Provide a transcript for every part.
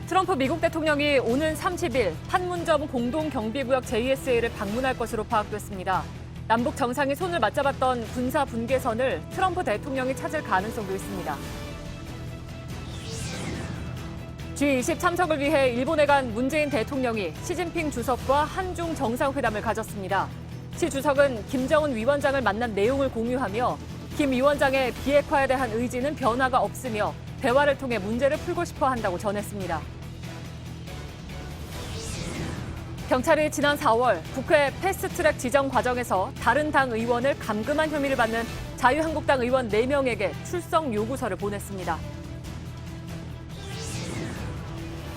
트럼프 미국 대통령이 오는 30일 판문점 공동경비구역 JSA를 방문할 것으로 파악됐습니다. 남북 정상이 손을 맞잡았던 군사 분계선을 트럼프 대통령이 찾을 가능성도 있습니다. G20 참석을 위해 일본에 간 문재인 대통령이 시진핑 주석과 한중 정상회담을 가졌습니다. 시 주석은 김정은 위원장을 만난 내용을 공유하며 김 위원장의 비핵화에 대한 의지는 변화가 없으며 대화를 통해 문제를 풀고 싶어 한다고 전했습니다. 경찰이 지난 4월 국회 패스트트랙 지정 과정에서 다른 당 의원을 감금한 혐의를 받는 자유한국당 의원 4명에게 출석 요구서를 보냈습니다.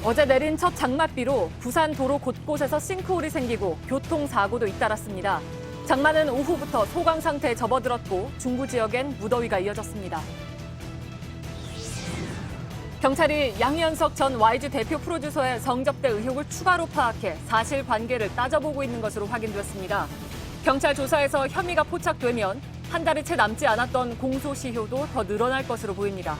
어제 내린 첫 장맛비로 부산 도로 곳곳에서 싱크홀이 생기고 교통사고도 잇따랐습니다. 장마는 오후부터 소강 상태에 접어들었고 중부 지역엔 무더위가 이어졌습니다. 경찰이 양현석 전 YG 대표 프로듀서의 성접대 의혹을 추가로 파악해 사실관계를 따져보고 있는 것으로 확인됐습니다. 경찰 조사에서 혐의가 포착되면 한 달이 채 남지 않았던 공소시효도 더 늘어날 것으로 보입니다.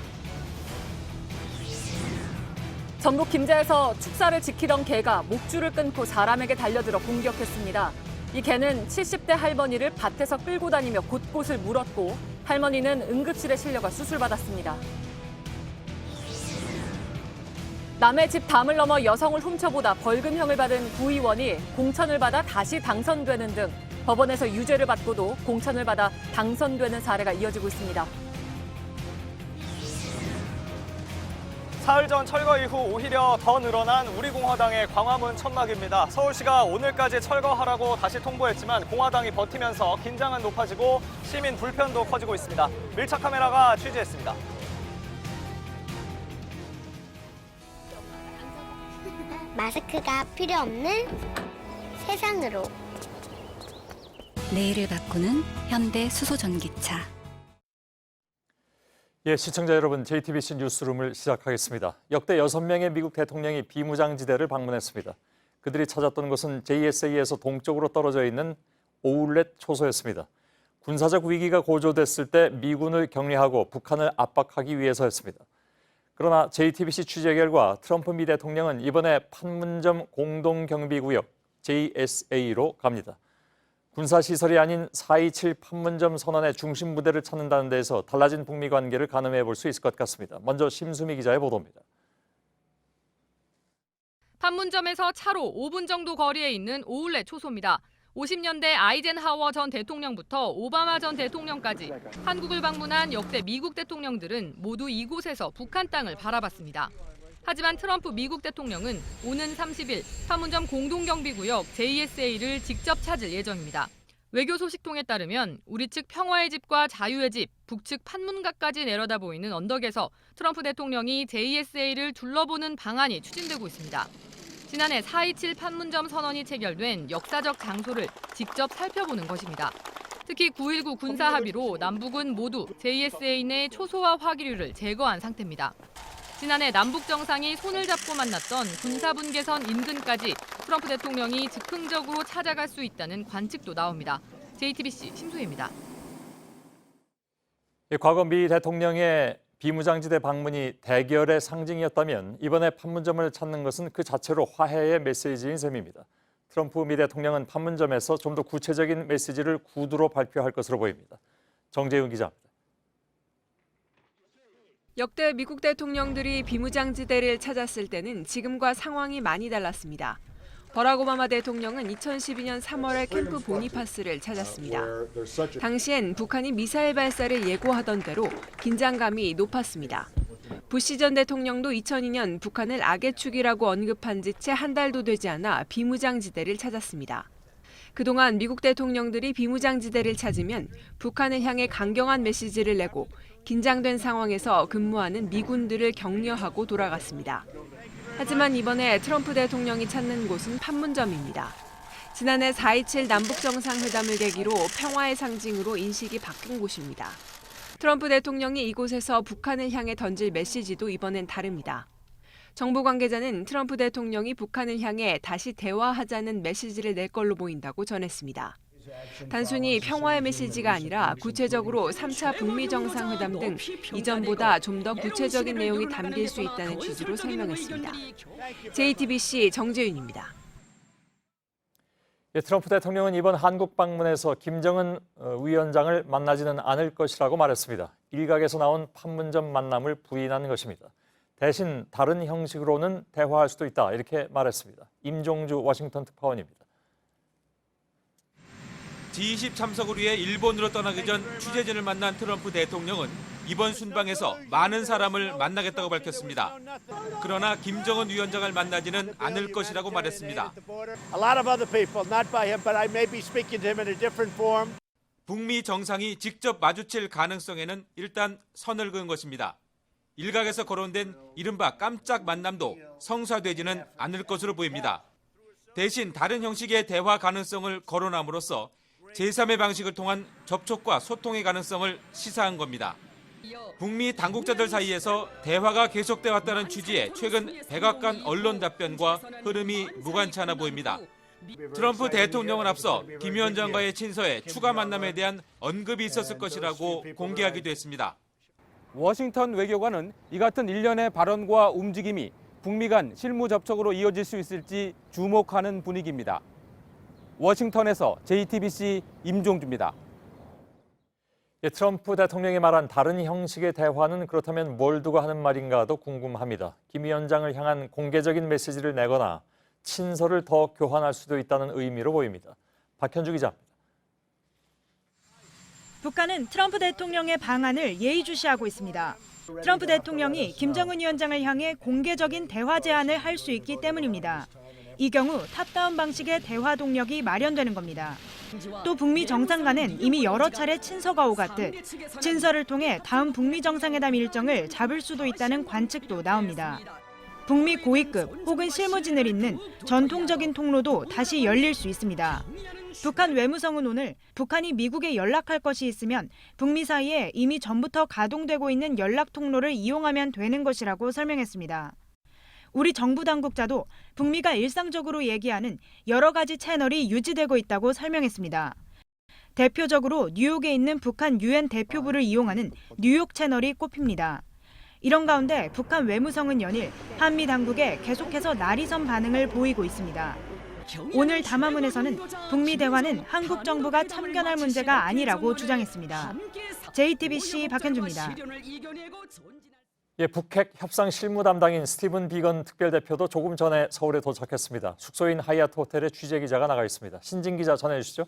전북 김제에서 축사를 지키던 개가 목줄을 끊고 사람에게 달려들어 공격했습니다. 이 개는 70대 할머니를 밭에서 끌고 다니며 곳곳을 물었고 할머니는 응급실에 실려가 수술받았습니다. 남의 집 담을 넘어 여성을 훔쳐보다 벌금형을 받은 구의원이 공천을 받아 다시 당선되는 등 법원에서 유죄를 받고도 공천을 받아 당선되는 사례가 이어지고 있습니다. 사흘 전 철거 이후 오히려 더 늘어난 우리공화당의 광화문 천막입니다. 서울시가 오늘까지 철거하라고 다시 통보했지만 공화당이 버티면서 긴장은 높아지고 시민 불편도 커지고 있습니다. 밀착 카메라가 취재했습니다. 마스크가 필요 없는 세상으로. 내일을 바꾸는 현대 수소전기차. 예, 시청자 여러분, JTBC 뉴스룸을 시작하겠습니다. 역대 6명의 미국 대통령이 비무장지대를 방문했습니다. 그들이 찾았던 곳은 JSA에서 동쪽으로 떨어져 있는 오울렛 초소였습니다. 군사적 위기가 고조됐을 때 미군을 격리하고 북한을 압박하기 위해서였습니다. 그러나 JTBC 취재 결과 트럼프 미 대통령은 이번에 판문점 공동경비구역 JSA로 갑니다. 군사시설이 아닌 4.27 판문점 선언의 중심 부대를 찾는다는 데에서 달라진 북미 관계를 가늠해 볼 수 있을 것 같습니다. 먼저 심수미 기자의 보도입니다. 판문점에서 차로 5분 정도 거리에 있는 오울렛 초소입니다. 50년대 아이젠하워 전 대통령부터 오바마 전 대통령까지 한국을 방문한 역대 미국 대통령들은 모두 이곳에서 북한 땅을 바라봤습니다. 하지만 트럼프 미국 대통령은 오는 30일 판문점 공동경비구역 JSA를 직접 찾을 예정입니다. 외교 소식통에 따르면 우리 측 평화의 집과 자유의 집, 북측 판문각까지 내려다 보이는 언덕에서 트럼프 대통령이 JSA를 둘러보는 방안이 추진되고 있습니다. 지난해 4.27 판문점 선언이 체결된 역사적 장소를 직접 살펴보는 것입니다. 특히 9.19 군사 합의로 남북은 모두 JSA 내 초소와 화기류를 제거한 상태입니다. 지난해 남북 정상이 손을 잡고 만났던 군사분계선 인근까지 트럼프 대통령이 즉흥적으로 찾아갈 수 있다는 관측도 나옵니다. JTBC 심수희입니다. 과거 미 대통령의 비무장지대 방문이 대결의 상징이었다면 이번에 판문점을 찾는 것은 그 자체로 화해의 메시지인 셈입니다. 트럼프 미 대통령은 판문점에서 좀 더 구체적인 메시지를 구두로 발표할 것으로 보입니다. 정재윤 기자입니다. 역대 미국 대통령들이 비무장지대를 찾았을 때는 지금과 상황이 많이 달랐습니다. 버락 오바마 대통령은 2012년 3월에 캠프 보니파스를 찾았습니다. 당시엔 북한이 미사일 발사를 예고하던 대로 긴장감이 높았습니다. 부시 전 대통령도 2002년 북한을 악의 축이라고 언급한 지 채 한 달도 되지 않아 비무장지대를 찾았습니다. 그동안 미국 대통령들이 비무장지대를 찾으면 북한을 향해 강경한 메시지를 내고 긴장된 상황에서 근무하는 미군들을 격려하고 돌아갔습니다. 하지만 이번에 트럼프 대통령이 찾는 곳은 판문점입니다. 지난해 4.27 남북정상회담을 계기로 평화의 상징으로 인식이 바뀐 곳입니다. 트럼프 대통령이 이곳에서 북한을 향해 던질 메시지도 이번엔 다릅니다. 정부 관계자는 트럼프 대통령이 북한을 향해 다시 대화하자는 메시지를 낼 걸로 보인다고 전했습니다. 단순히 평화의 메시지가 아니라 구체적으로 3차 북미 정상회담 등 이전보다 좀 더 구체적인 내용이 담길 수 있다는 취지로 설명했습니다. JTBC 정재윤입니다. 트럼프 대통령은 이번 한국 방문에서 김정은 위원장을 만나지는 않을 것이라고 말했습니다. 일각에서 나온 판문점 만남을 부인한 것입니다. 대신 다른 형식으로는 대화할 수도 있다 이렇게 말했습니다. 임종주 워싱턴 특파원입니다. G20 참석을 위해 일본으로 떠나기 전 취재진을 만난 트럼프 대통령은 이번 순방에서 많은 사람을 만나겠다고 밝혔습니다. 그러나 김정은 위원장을 만나지는 않을 것이라고 말했습니다. 북미 정상이 직접 마주칠 가능성에는 일단 선을 그은 것입니다. 일각에서 거론된 이른바 깜짝 만남도 성사되지는 않을 것으로 보입니다. 대신 다른 형식의 대화 가능성을 거론함으로써 제3의 방식을 통한 접촉과 소통의 가능성을 시사한 겁니다. 북미 당국자들 사이에서 대화가 계속돼 왔다는 취지의 최근 백악관 언론 답변과 흐름이 무관치 않아 보입니다. 트럼프 대통령은 앞서 김 위원장과의 친서에 추가 만남에 대한 언급이 있었을 것이라고 공개하기도 했습니다. 워싱턴 외교관은 이 같은 일련의 발언과 움직임이 북미 간 실무 접촉으로 이어질 수 있을지 주목하는 분위기입니다. 워싱턴에서 JTBC 임종주입니다. 트럼프 대통령이 말한 다른 형식의 대화는 그렇다면 뭘 두고 하는 말인가도 궁금합니다. 김 위원장을 향한 공개적인 메시지를 내거나 친서를 더 교환할 수도 있다는 의미로 보입니다. 박현주 기자입니다. 북한은 트럼프 대통령의 방안을 예의주시하고 있습니다. 트럼프 대통령이 김정은 위원장을 향해 공개적인 대화 제안을 할 수 있기 때문입니다. 이 경우 탑다운 방식의 대화 동력이 마련되는 겁니다. 또 북미 정상 간은 이미 여러 차례 친서가 오갔듯 친서를 통해 다음 북미 정상회담 일정을 잡을 수도 있다는 관측도 나옵니다. 북미 고위급 혹은 실무진을 잇는 전통적인 통로도 다시 열릴 수 있습니다. 북한 외무성은 오늘 북한이 미국에 연락할 것이 있으면 북미 사이에 이미 전부터 가동되고 있는 연락 통로를 이용하면 되는 것이라고 설명했습니다. 우리 정부 당국자도 북미가 일상적으로 얘기하는 여러 가지 채널이 유지되고 있다고 설명했습니다. 대표적으로 뉴욕에 있는 북한 유엔 대표부를 이용하는 뉴욕 채널이 꼽힙니다. 이런 가운데 북한 외무성은 연일 한미 당국에 계속해서 날이선 반응을 보이고 있습니다. 오늘 담화문에서는 북미 대화는 한국 정부가 참견할 문제가 아니라고 주장했습니다. JTBC 박현주입니다. 북핵 협상 실무 담당인 스티븐 비건 특별대표도 조금 전에 서울에 도착했습니다. 숙소인 하얏트 호텔에 취재 기자가 나가 있습니다. 신진 기자 전해주시죠.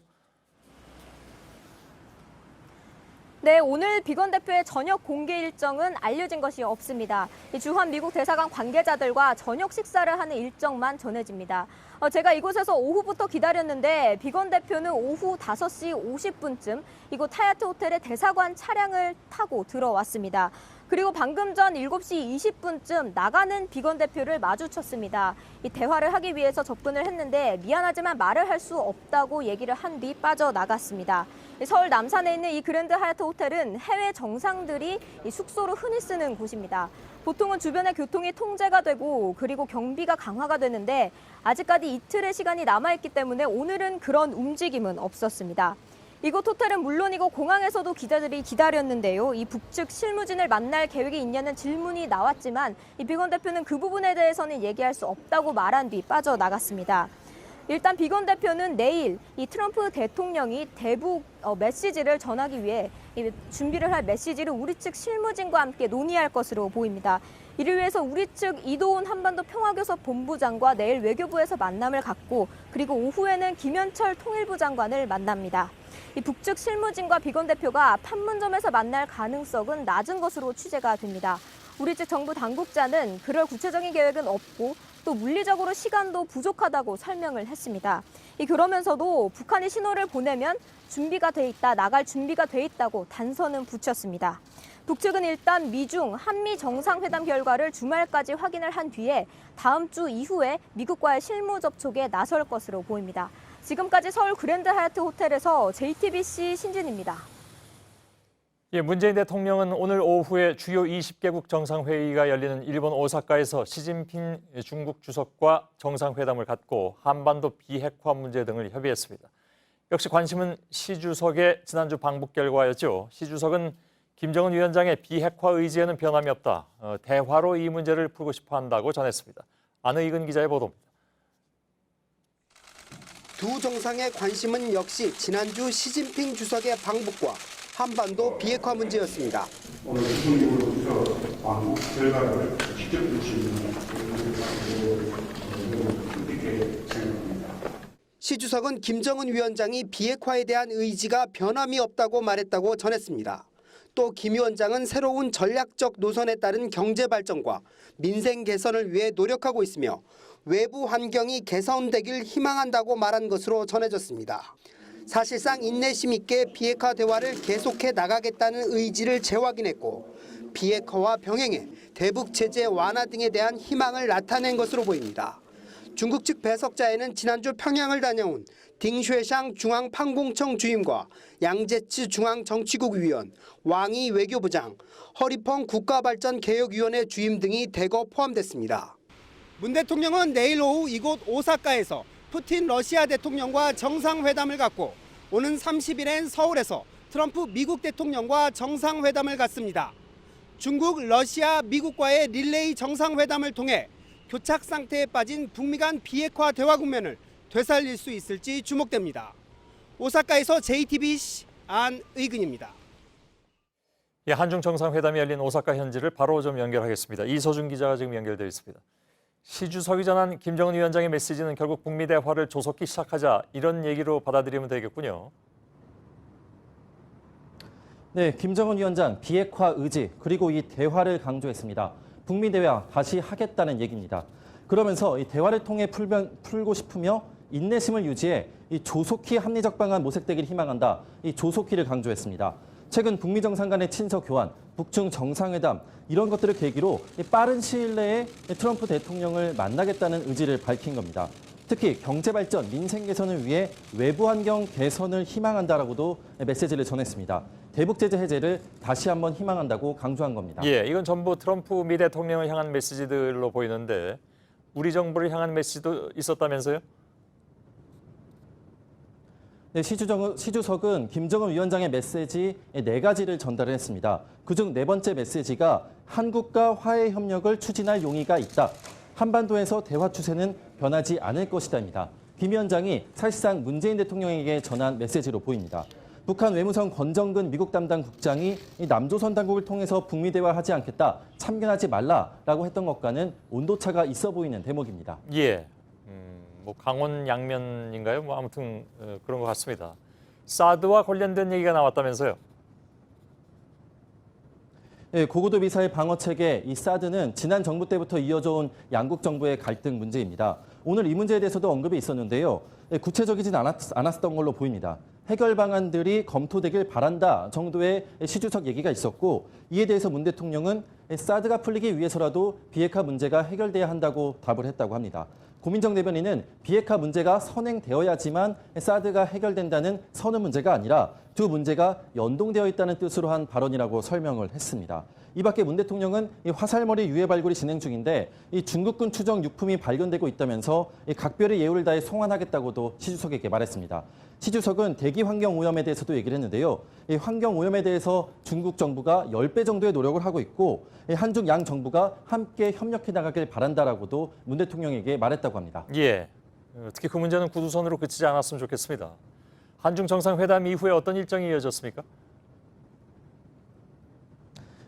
네, 오늘 비건 대표의 저녁 공개 일정은 알려진 것이 없습니다. 주한 미국 대사관 관계자들과 저녁 식사를 하는 일정만 전해집니다. 제가 이곳에서 오후부터 기다렸는데 비건 대표는 오후 5시 50분쯤 이곳 하얏트 호텔의 대사관 차량을 타고 들어왔습니다. 그리고 방금 전 7시 20분쯤 나가는 비건 대표를 마주쳤습니다. 이 대화를 하기 위해서 접근을 했는데 미안하지만 말을 할 수 없다고 얘기를 한 뒤 빠져나갔습니다. 서울 남산에 있는 이 그랜드 하얏트 호텔은 해외 정상들이 이 숙소로 흔히 쓰는 곳입니다. 보통은 주변의 교통이 통제가 되고 그리고 경비가 강화가 되는데 아직까지 이틀의 시간이 남아있기 때문에 오늘은 그런 움직임은 없었습니다. 이곳 호텔은 물론이고 공항에서도 기자들이 기다렸는데요. 이 북측 실무진을 만날 계획이 있냐는 질문이 나왔지만 이 비건 대표는 그 부분에 대해서는 얘기할 수 없다고 말한 뒤 빠져나갔습니다. 일단 비건 대표는 내일 이 트럼프 대통령이 대북 메시지를 전하기 위해 준비를 할 메시지를 우리 측 실무진과 함께 논의할 것으로 보입니다. 이를 위해서 우리 측 이도훈 한반도 평화교섭 본부장과 내일 외교부에서 만남을 갖고 그리고 오후에는 김현철 통일부 장관을 만납니다. 이 북측 실무진과 비건 대표가 판문점에서 만날 가능성은 낮은 것으로 취재가 됩니다. 우리 측 정부 당국자는 그럴 구체적인 계획은 없고 또 물리적으로 시간도 부족하다고 설명을 했습니다. 그러면서도 북한이 신호를 보내면 준비가 돼 있다, 나갈 준비가 돼 있다고 단서는 붙였습니다. 북측은 일단 미중 한미 정상회담 결과를 주말까지 확인을 한 뒤에 다음 주 이후에 미국과의 실무 접촉에 나설 것으로 보입니다. 지금까지 서울 그랜드 하얏트 호텔에서 JTBC 신진입니다. 문재인 대통령은 오늘 오후에 주요 20개국 정상회의가 열리는 일본 오사카에서 시진핑 중국 주석과 정상회담을 갖고 한반도 비핵화 문제 등을 협의했습니다. 역시 관심은 시 주석의 지난주 방북 결과였죠. 시 주석은 김정은 위원장의 비핵화 의지에는 변함이 없다. 대화로 이 문제를 풀고 싶어 한다고 전했습니다. 안의근 기자의 보도입니다. 두 정상의 관심은 역시 지난주 시진핑 주석의 방북과 한반도 비핵화 문제였습니다. 오늘 기본적으로 방북 결과를 직접 볼 수 있는 이렇게 생각합니다. 시 주석은 김정은 위원장이 비핵화에 대한 의지가 변함이 없다고 말했다고 전했습니다. 또 김 위원장은 새로운 전략적 노선에 따른 경제 발전과 민생 개선을 위해 노력하고 있으며 외부 환경이 개선되길 희망한다고 말한 것으로 전해졌습니다. 사실상 인내심 있게 비핵화 대화를 계속해 나가겠다는 의지를 재확인했고 비핵화와 병행해 대북 제재 완화 등에 대한 희망을 나타낸 것으로 보입니다. 중국 측 배석자에는 지난주 평양을 다녀온 딩쉐샹 중앙판공청 주임과 양제츠 중앙정치국 위원, 왕이 외교부장, 허리펑 국가발전개혁위원회 주임 등이 대거 포함됐습니다. 문 대통령은 내일 오후 이곳 오사카에서 푸틴 러시아 대통령과 정상회담을 갖고 오는 30일엔 서울에서 트럼프 미국 대통령과 정상회담을 갖습니다. 중국, 러시아, 미국과의 릴레이 정상회담을 통해 교착 상태에 빠진 북미 간 비핵화 대화 국면을 되살릴 수 있을지 주목됩니다. 오사카에서 JTBC 안의근입니다. 예, 한중 정상회담이 열린 오사카 현지를 바로 좀 연결하겠습니다. 이서준 기자가 지금 연결되어 있습니다. 시 주석이 전한 김정은 위원장의 메시지는 결국 북미 대화를 조속히 시작하자 이런 얘기로 받아들이면 되겠군요. 네, 김정은 위원장 비핵화 의지 그리고 이 대화를 강조했습니다. 북미 대화 다시 하겠다는 얘기입니다. 그러면서 이 대화를 통해 풀고 싶으며 인내심을 유지해 이 조속히 합리적 방안 모색되길 희망한다. 이 조속히를 강조했습니다. 최근 북미 정상 간의 친서 교환, 북중 정상회담 이런 것들을 계기로 빠른 시일 내에 트럼프 대통령을 만나겠다는 의지를 밝힌 겁니다. 특히 경제 발전, 민생 개선을 위해 외부 환경 개선을 희망한다라고도 메시지를 전했습니다. 대북 제재 해제를 다시 한번 희망한다고 강조한 겁니다. 예, 이건 전부 트럼프 미 대통령을 향한 메시지들로 보이는데 우리 정부를 향한 메시지도 있었다면서요? 네, 시 주석은 김정은 위원장의 메시지 4가지를 전달을 했습니다. 그중 4번째 메시지가 한국과 화해 협력을 추진할 용의가 있다. 한반도에서 대화 추세는 변하지 않을 것이다입니다. 김 위원장이 사실상 문재인 대통령에게 전한 메시지로 보입니다. 북한 외무성 권정근 미국 담당 국장이 남조선 당국을 통해서 북미 대화하지 않겠다, 참견하지 말라라고 했던 것과는 온도차가 있어 보이는 대목입니다. 예, 뭐 강원 양면인가요? 뭐 아무튼 그런 것 같습니다. 사드와 관련된 얘기가 나왔다면서요? 네, 고고도 미사일 방어 체계 이 사드는 지난 정부 때부터 이어져 온 양국 정부의 갈등 문제입니다. 오늘 이 문제에 대해서도 언급이 있었는데요. 구체적이진 않았던 걸로 보입니다. 해결 방안들이 검토되길 바란다 정도의 시 주석 얘기가 있었고 이에 대해서 문 대통령은 사드가 풀리기 위해서라도 비핵화 문제가 해결돼야 한다고 답을 했다고 합니다. 고민정 대변인은 비핵화 문제가 선행되어야지만 사드가 해결된다는 선언 문제가 아니라 두 문제가 연동되어 있다는 뜻으로 한 발언이라고 설명을 했습니다. 이 밖에 문 대통령은 이 화살머리 유해 발굴이 진행 중인데 이 중국군 추정 유품이 발견되고 있다면서 이 각별의 예우를 다해 송환하겠다고도 시 주석에게 말했습니다. 시 주석은 대기 환경 오염에 대해서도 얘기를 했는데요. 이 환경 오염에 대해서 중국 정부가 10배 정도의 노력을 하고 있고 한중 양 정부가 함께 협력해 나가길 바란다라고도 문 대통령에게 말했다고 합니다. 예, 특히 그 문제는 구두선으로 그치지 않았으면 좋겠습니다. 한중 정상회담 이후에 어떤 일정이 이어졌습니까?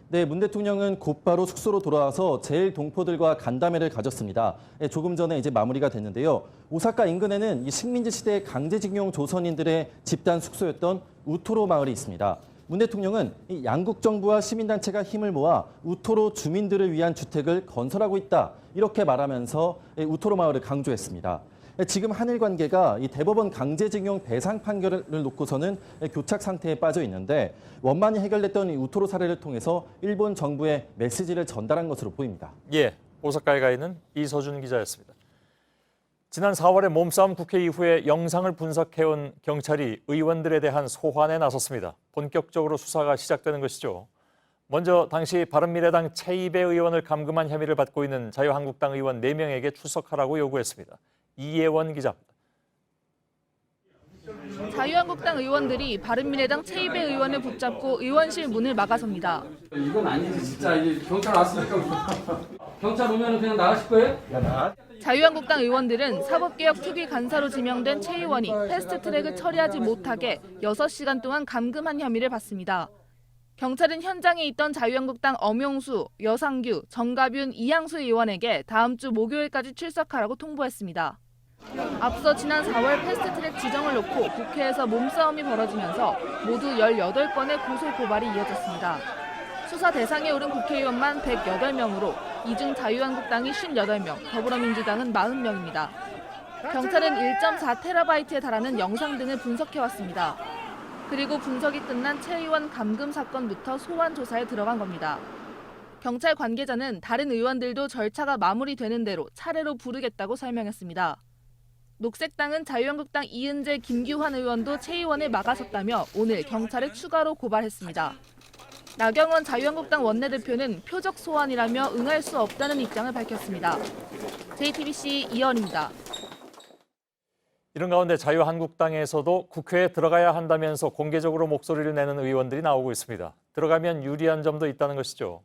네, 문 대통령은 곧바로 숙소로 돌아와서 제일 동포들과 간담회를 가졌습니다. 조금 전에 이제 마무리가 됐는데요. 오사카 인근에는 이 식민지 시대 강제징용 조선인들의 집단 숙소였던 우토로 마을이 있습니다. 문 대통령은 이 양국 정부와 시민단체가 힘을 모아 우토로 주민들을 위한 주택을 건설하고 있다. 이렇게 말하면서 우토로 마을을 강조했습니다. 지금 한일 관계가 이 대법원 강제징용 배상 판결을 놓고서는 교착 상태에 빠져 있는데 원만히 해결됐던 이 우토로 사례를 통해서 일본 정부에 메시지를 전달한 것으로 보입니다. 예, 오사카에 가 있는 이서준 기자였습니다. 지난 4월에 몸싸움 국회 이후에 영상을 분석해온 경찰이 의원들에 대한 소환에 나섰습니다. 본격적으로 수사가 시작되는 것이죠. 먼저 당시 바른미래당 최이배 의원을 감금한 혐의를 받고 있는 자유한국당 의원 4명에게 출석하라고 요구했습니다. 이예원 기자입니다. 자유한국당 의원들이 바른미래당 최이배 의원을 붙잡고 의원실 문을 막아섭니다. 이건 아니지 진짜. 이제 경찰 왔으니까 경찰 오면 그냥 나가실 거예요? 자유한국당 의원들은 사법개혁 특위 간사로 지명된 최 의원이 패스트트랙을 처리하지 못하게 6시간 동안 감금한 혐의를 받습니다. 경찰은 현장에 있던 자유한국당 엄용수, 여상규, 정가뷴, 이항수 의원에게 다음 주 목요일까지 출석하라고 통보했습니다. 앞서 지난 4월 패스트트랙 지정을 놓고 국회에서 몸싸움이 벌어지면서 모두 18건의 고소 고발이 이어졌습니다. 수사 대상에 오른 국회의원만 108명으로 이 중 자유한국당이 58명, 더불어민주당은 40명입니다. 경찰은 1.4TB에 달하는 영상 등을 분석해왔습니다. 그리고 분석이 끝난 최 의원 감금 사건부터 소환 조사에 들어간 겁니다. 경찰 관계자는 다른 의원들도 절차가 마무리되는 대로 차례로 부르겠다고 설명했습니다. 녹색당은 자유한국당 이은재, 김규환 의원도 최 의원을 막아섰다며 오늘 경찰에 추가로 고발했습니다. 나경원 자유한국당 원내대표는 표적 소환이라며 응할 수 없다는 입장을 밝혔습니다. JTBC 이현입니다. 이런 가운데 자유한국당에서도 국회에 들어가야 한다면서 공개적으로 목소리를 내는 의원들이 나오고 있습니다. 들어가면 유리한 점도 있다는 것이죠.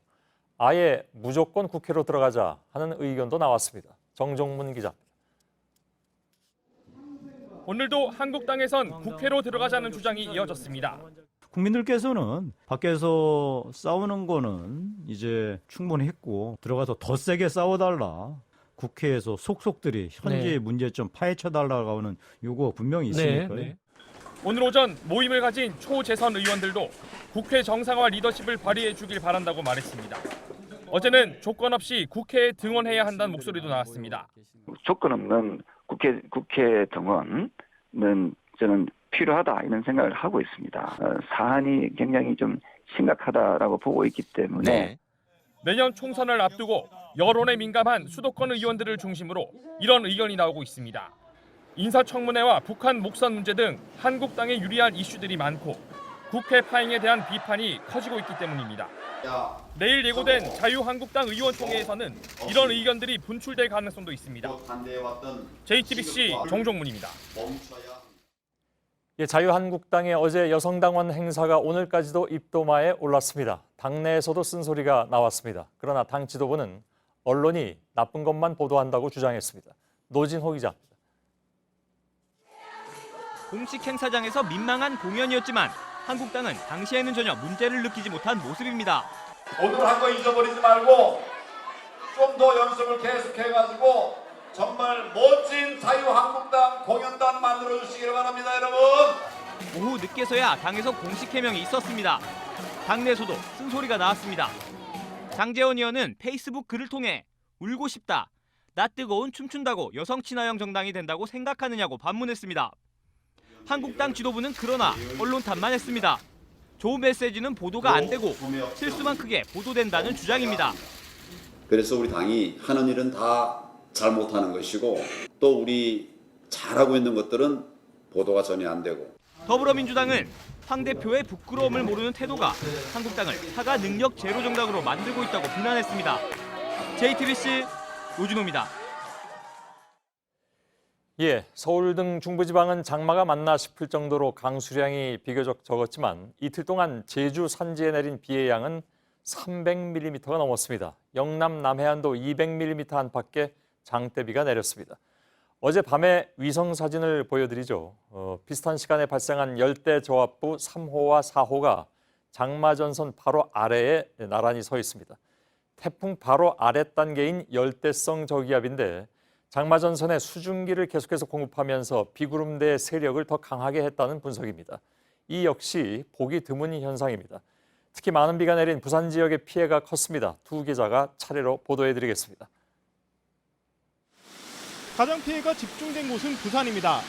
아예 무조건 국회로 들어가자 하는 의견도 나왔습니다. 정종문 기자입니다. 오늘도 한국당에선 국회로 들어가자는 주장이 이어졌습니다. 국민들께서는 밖에서 싸우는 거는 이제 충분히 했고 들어가서 더 세게 싸워달라. 국회에서 속속들이 현재의 문제점 파헤쳐달라고 하는 요구가 분명히 있으니까요. 오늘 오전 모임을 가진 초재선 의원들도 국회 정상화 리더십을 발휘해 주길 바란다고 말했습니다. 어제는 조건 없이 국회에 등원해야 한다는 목소리도 나왔습니다. 조건 없는 국회 등원은 저는 필요하다 이런 생각을 하고 있습니다. 사안이 굉장히 좀 심각하다라고 보고 있기 때문에 내년 총선을 앞두고 여론에 민감한 수도권 의원들을 중심으로 이런 의견이 나오고 있습니다. 인사청문회와 북한 목선 문제 등 한국당에 유리한 이슈들이 많고 국회 파행에 대한 비판이 커지고 있기 때문입니다. 내일 예고된 자유한국당 의원총회에서는 이런 의견들이 분출될 가능성도 있습니다. JTBC 정종문입니다. 자유한국당의 어제 여성당원 행사가 오늘까지도 입도마에 올랐습니다. 당내에서도 쓴소리가 나왔습니다. 그러나 당 지도부는 언론이 나쁜 것만 보도한다고 주장했습니다. 노진호 기자입니다. 공식 행사장에서 민망한 공연이었지만 한국당은 당시에는 전혀 문제를 느끼지 못한 모습입니다. 오늘 한 거 잊어버리지 말고 좀 더 연습을 계속해가지고 정말 멋진 자유한국당 공연단 만들어 주시길 바랍니다, 여러분. 오후 늦게서야 당에서 공식 해명이 있었습니다. 당내에서도 쓴소리가 나왔습니다. 장제원 의원은 페이스북 글을 통해 울고 싶다. 나 뜨거운 춤춘다고 여성 친화형 정당이 된다고 생각하느냐고 반문했습니다. 한국당 지도부는 그러나 언론 탓만 했습니다. 좋은 메시지는 보도가 안 되고 실수만 크게 보도된다는 주장입니다. 그래서 우리 당이 하는 일은 다 잘못하는 것이고 또 우리 잘하고 있는 것들은 보도가 전혀 안 되고. 더불어민주당은 황 대표의 부끄러움을 모르는 태도가 한국당을 사과 능력 제로 정당으로 만들고 있다고 비난했습니다. JTBC 노진호입니다. 서울 등 중부지방은 장마가 맞나 싶을 정도로 강수량이 비교적 적었지만 이틀 동안 제주 산지에 내린 비의 양은 300mm가 넘었습니다. 영남 남해안도 200mm 안팎의 장대비가 내렸습니다. 어제 밤에 위성 사진을 보여드리죠. 비슷한 시간에 발생한 열대저압부 3호와 4호가 장마전선 바로 아래에 나란히 서 있습니다. 태풍 바로 아래 단계인 열대성 저기압인데 장마전선에 수증기를 계속해서 공급하면서 비구름대의 세력을 더 강하게 했다는 분석입니다. 이 역시 보기 드문 현상입니다. 특히 많은 비가 내린 부산 지역의 피해가 컸습니다. 두 기자가 차례로 보도해드리겠습니다. 가장 피해가 집중된 곳은 부산입니다.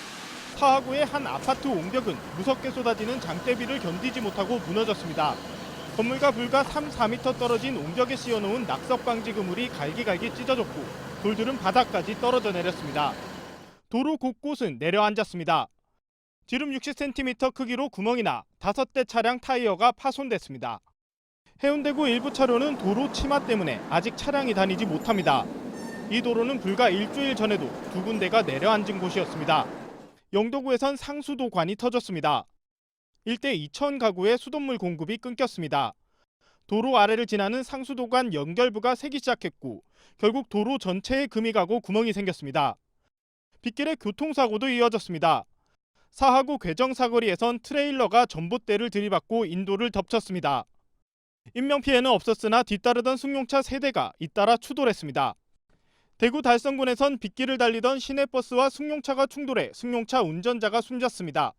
사하구의 한 아파트 옹벽은 무섭게 쏟아지는 장대비를 견디지 못하고 무너졌습니다. 건물과 불과 3-4m 떨어진 옹벽에 씌워놓은 낙석방지 그물이 갈기갈기 찢어졌고 돌들은 바닥까지 떨어져 내렸습니다. 도로 곳곳은 내려앉았습니다. 지름 60cm 크기로 구멍이 나 5대 차량 타이어가 파손됐습니다. 해운대구 일부 차로는 도로 치마 때문에 아직 차량이 다니지 못합니다. 이 도로는 불과 일주일 전에도 두 군데가 내려앉은 곳이었습니다. 영도구에선 상수도관이 터졌습니다. 일대 2천 가구의 수돗물 공급이 끊겼습니다. 도로 아래를 지나는 상수도관 연결부가 새기 시작했고 결국 도로 전체에 금이 가고 구멍이 생겼습니다. 빗길에 교통사고도 이어졌습니다. 사하구 괴정 사거리에선 트레일러가 전봇대를 들이받고 인도를 덮쳤습니다. 인명피해는 없었으나 뒤따르던 승용차 3대가 잇따라 추돌했습니다. 대구 달성군에선 빗길을 달리던 시내버스와 승용차가 충돌해 승용차 운전자가 숨졌습니다.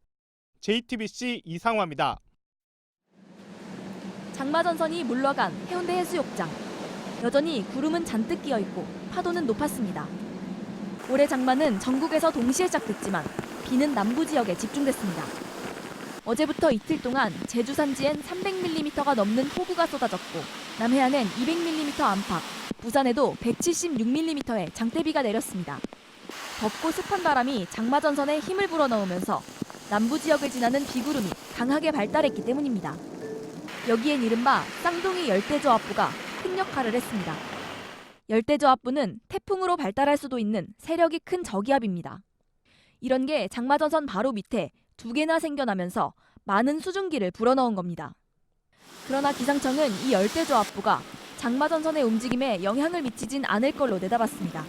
JTBC 이상화입니다. 장마전선이 물러간 해운대 해수욕장. 여전히 구름은 잔뜩 끼어있고 파도는 높았습니다. 올해 장마는 전국에서 동시에 시작됐지만 비는 남부 지역에 집중됐습니다. 어제부터 이틀 동안 제주 산지엔 300mm가 넘는 폭우가 쏟아졌고 남해안엔 200mm 안팎, 부산에도 176mm의 장대비가 내렸습니다. 덥고 습한 바람이 장마전선에 힘을 불어넣으면서 남부 지역을 지나는 비구름이 강하게 발달했기 때문입니다. 여기엔 이른바 쌍둥이 열대저압부가 큰 역할을 했습니다. 열대저압부는 태풍으로 발달할 수도 있는 세력이 큰 저기압입니다. 이런 게 장마전선 바로 밑에 2개나 생겨나면서 많은 수증기를 불어넣은 겁니다. 그러나 기상청은 이 열대저압부가 장마전선의 움직임에 영향을 미치진 않을 걸로 내다봤습니다.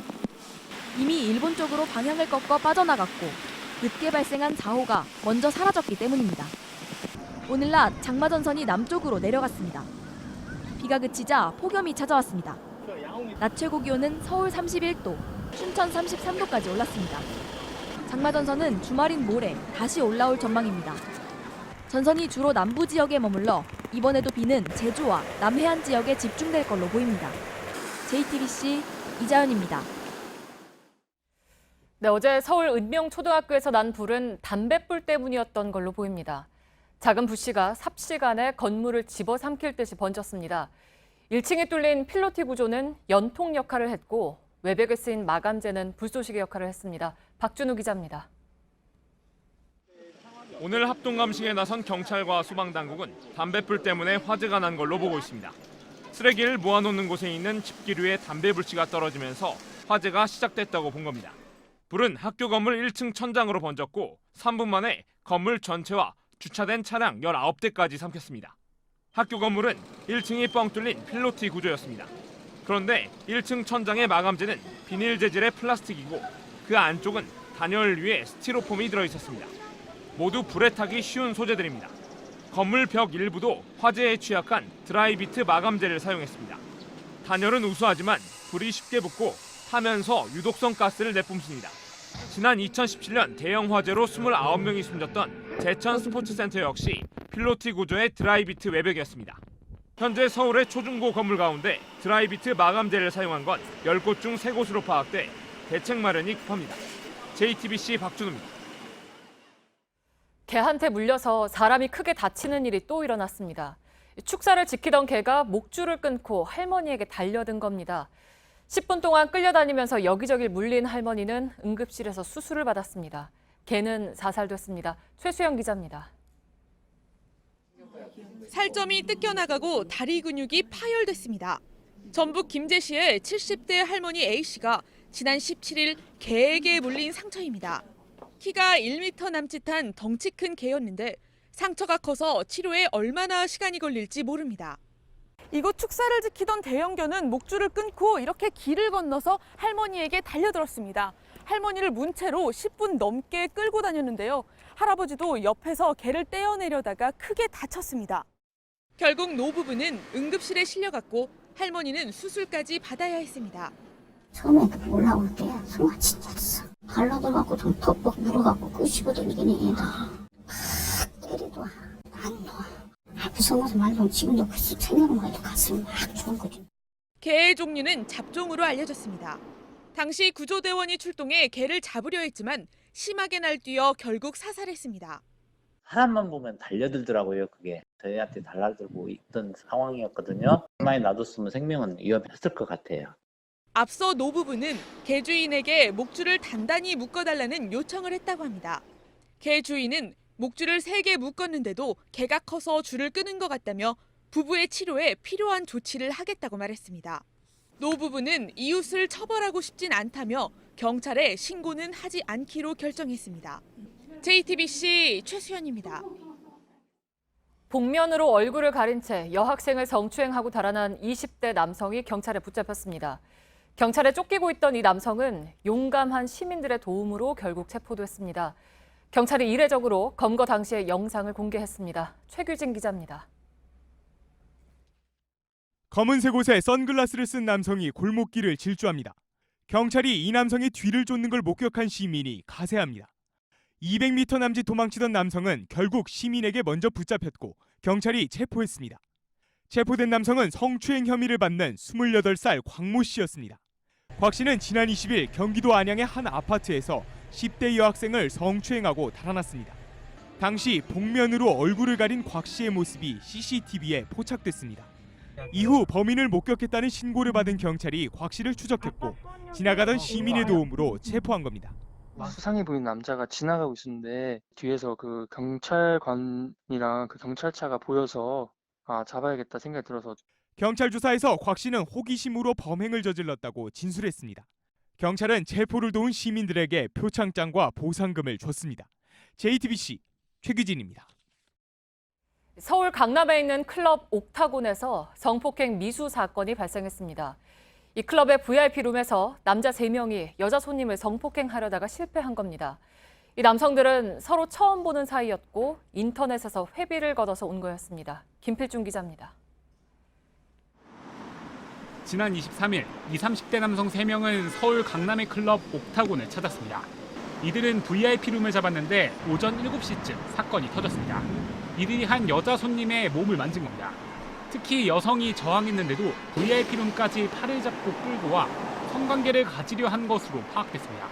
이미 일본 쪽으로 방향을 꺾어 빠져나갔고 늦게 발생한 4호가 먼저 사라졌기 때문입니다. 오늘 낮 장마전선이 남쪽으로 내려갔습니다. 비가 그치자 폭염이 찾아왔습니다. 낮 최고 기온은 서울 31도, 춘천 33도까지 올랐습니다. 장마전선은 주말인 모레 다시 올라올 전망입니다. 전선이 주로 남부 지역에 머물러 이번에도 비는 제주와 남해안 지역에 집중될 걸로 보입니다. JTBC 이자연입니다. 네, 어제 서울 은명초등학교에서 난 불은 담뱃불 때문이었던 걸로 보입니다. 작은 불씨가 삽시간에 건물을 집어삼킬 듯이 번졌습니다. 1층이 뚫린 필로티 구조는 연통 역할을 했고 외벽에 쓰인 마감재는 불쏘시개 역할을 했습니다. 박준우 기자입니다. 오늘 합동감식에 나선 경찰과 소방당국은 담뱃불 때문에 화재가 난 걸로 보고 있습니다. 쓰레기를 모아놓는 곳에 있는 집기류에 담배 불씨가 떨어지면서 화재가 시작됐다고 본 겁니다. 불은 학교 건물 1층 천장으로 번졌고 3분 만에 건물 전체와 주차된 차량 19대까지 삼켰습니다. 학교 건물은 1층이 뻥 뚫린 필로티 구조였습니다. 그런데 1층 천장의 마감재는 비닐 재질의 플라스틱이고 그 안쪽은 단열 위에 스티로폼이 들어있었습니다. 모두 불에 타기 쉬운 소재들입니다. 건물 벽 일부도 화재에 취약한 드라이비트 마감재를 사용했습니다. 단열은 우수하지만 불이 쉽게 붙고 타면서 유독성 가스를 내뿜습니다. 지난 2017년 대형 화재로 29명이 숨졌던 제천 스포츠센터 역시 필로티 구조의 드라이비트 외벽이었습니다. 현재 서울의 초중고 건물 가운데 드라이비트 마감재를 사용한 건 10곳 중 3곳으로 파악돼 대책 마련이 급합니다. JTBC 박준우입니다. 개한테 물려서 사람이 크게 다치는 일이 또 일어났습니다. 축사를 지키던 개가 목줄을 끊고 할머니에게 달려든 겁니다. 10분 동안 끌려다니면서 여기저기 물린 할머니는 응급실에서 수술을 받았습니다. 개는 사살됐습니다. 최수영 기자입니다. 살점이 뜯겨나가고 다리 근육이 파열됐습니다. 전북 김제시의 70대 할머니 A씨가 지난 17일 개에게 물린 상처입니다. 키가 1m 남짓한 덩치 큰 개였는데 상처가 커서 치료에 얼마나 시간이 걸릴지 모릅니다. 이곳 축사를 지키던 대형견은 목줄을 끊고 이렇게 길을 건너서 할머니에게 달려들었습니다. 할머니를 문채로 10분 넘게 끌고 다녔는데요. 할아버지도 옆에서 개를 떼어내려다가 크게 다쳤습니다. 결국 노부부는 응급실에 실려갔고 할머니는 수술까지 받아야 했습니다. 처음에 올라올 때 숨이 진짜였어. 발라들어갖고 좀 벅벅 물어갖고 끄시거든 이게 얘다. 때려도 안 놓아. 무서워서 말도 지금도 그 생각만 해도 가슴이 막 죽은 거죠. 개의 종류는 잡종으로 알려졌습니다. 당시 구조대원이 출동해 개를 잡으려 했지만 심하게 날뛰어 결국 사살했습니다. 사람만 보면 달려들더라고요. 그게 저희한테 달라들고 있던 상황이었거든요. 가만히 놔뒀으면 생명은 위험했을 것 같아요. 앞서 노부부는 개 주인에게 목줄을 단단히 묶어달라는 요청을 했다고 합니다. 개 주인은 목줄을 3개 묶었는데도 개가 커서 줄을 끄는 것 같다며 부부의 치료에 필요한 조치를 하겠다고 말했습니다. 노부부는 이웃을 처벌하고 싶진 않다며 경찰에 신고는 하지 않기로 결정했습니다. JTBC 최수연입니다. 복면으로 얼굴을 가린 채 여학생을 성추행하고 달아난 20대 남성이 경찰에 붙잡혔습니다. 경찰에 쫓기고 있던 이 남성은 용감한 시민들의 도움으로 결국 체포됐습니다. 경찰이 이례적으로 검거 당시의 영상을 공개했습니다. 최규진 기자입니다. 검은색 옷에 선글라스를 쓴 남성이 골목길을 질주합니다. 경찰이 이 남성의 뒤를 쫓는 걸 목격한 시민이 가세합니다. 200m 남짓 도망치던 남성은 결국 시민에게 먼저 붙잡혔고 경찰이 체포했습니다. 체포된 남성은 성추행 혐의를 받는 28살 광모 씨였습니다. 곽 씨는 지난 20일 경기도 안양의 한 아파트에서 10대 여학생을 성추행하고 달아났습니다. 당시 복면으로 얼굴을 가린 곽 씨의 모습이 CCTV에 포착됐습니다. 이후 범인을 목격했다는 신고를 받은 경찰이 곽 씨를 추적했고 지나가던 시민의 도움으로 체포한 겁니다. 수상해 보이는 남자가 지나가고 있었는데 뒤에서 그 경찰관이랑 그 경찰차가 보여서 잡아야겠다 생각이 들어서. 경찰 조사에서 곽 씨는 호기심으로 범행을 저질렀다고 진술했습니다. 경찰은 체포를 도운 시민들에게 표창장과 보상금을 줬습니다. JTBC 최규진입니다. 서울 강남에 있는 클럽 옥타곤에서 성폭행 미수 사건이 발생했습니다. 이 클럽의 VIP룸에서 남자 3명이 여자 손님을 성폭행하려다가 실패한 겁니다. 이 남성들은 서로 처음 보는 사이였고 인터넷에서 회비를 걷어서 온 거였습니다. 김필중 기자입니다. 지난 23일 20, 30대 남성 3명은 서울 강남의 클럽 옥타곤을 찾았습니다. 이들은 VIP룸을 잡았는데 오전 7시쯤 사건이 터졌습니다. 이들이 한 여자 손님의 몸을 만진 겁니다. 특히 여성이 저항했는데도 VIP룸까지 팔을 잡고 끌고 와 성관계를 가지려 한 것으로 파악됐습니다.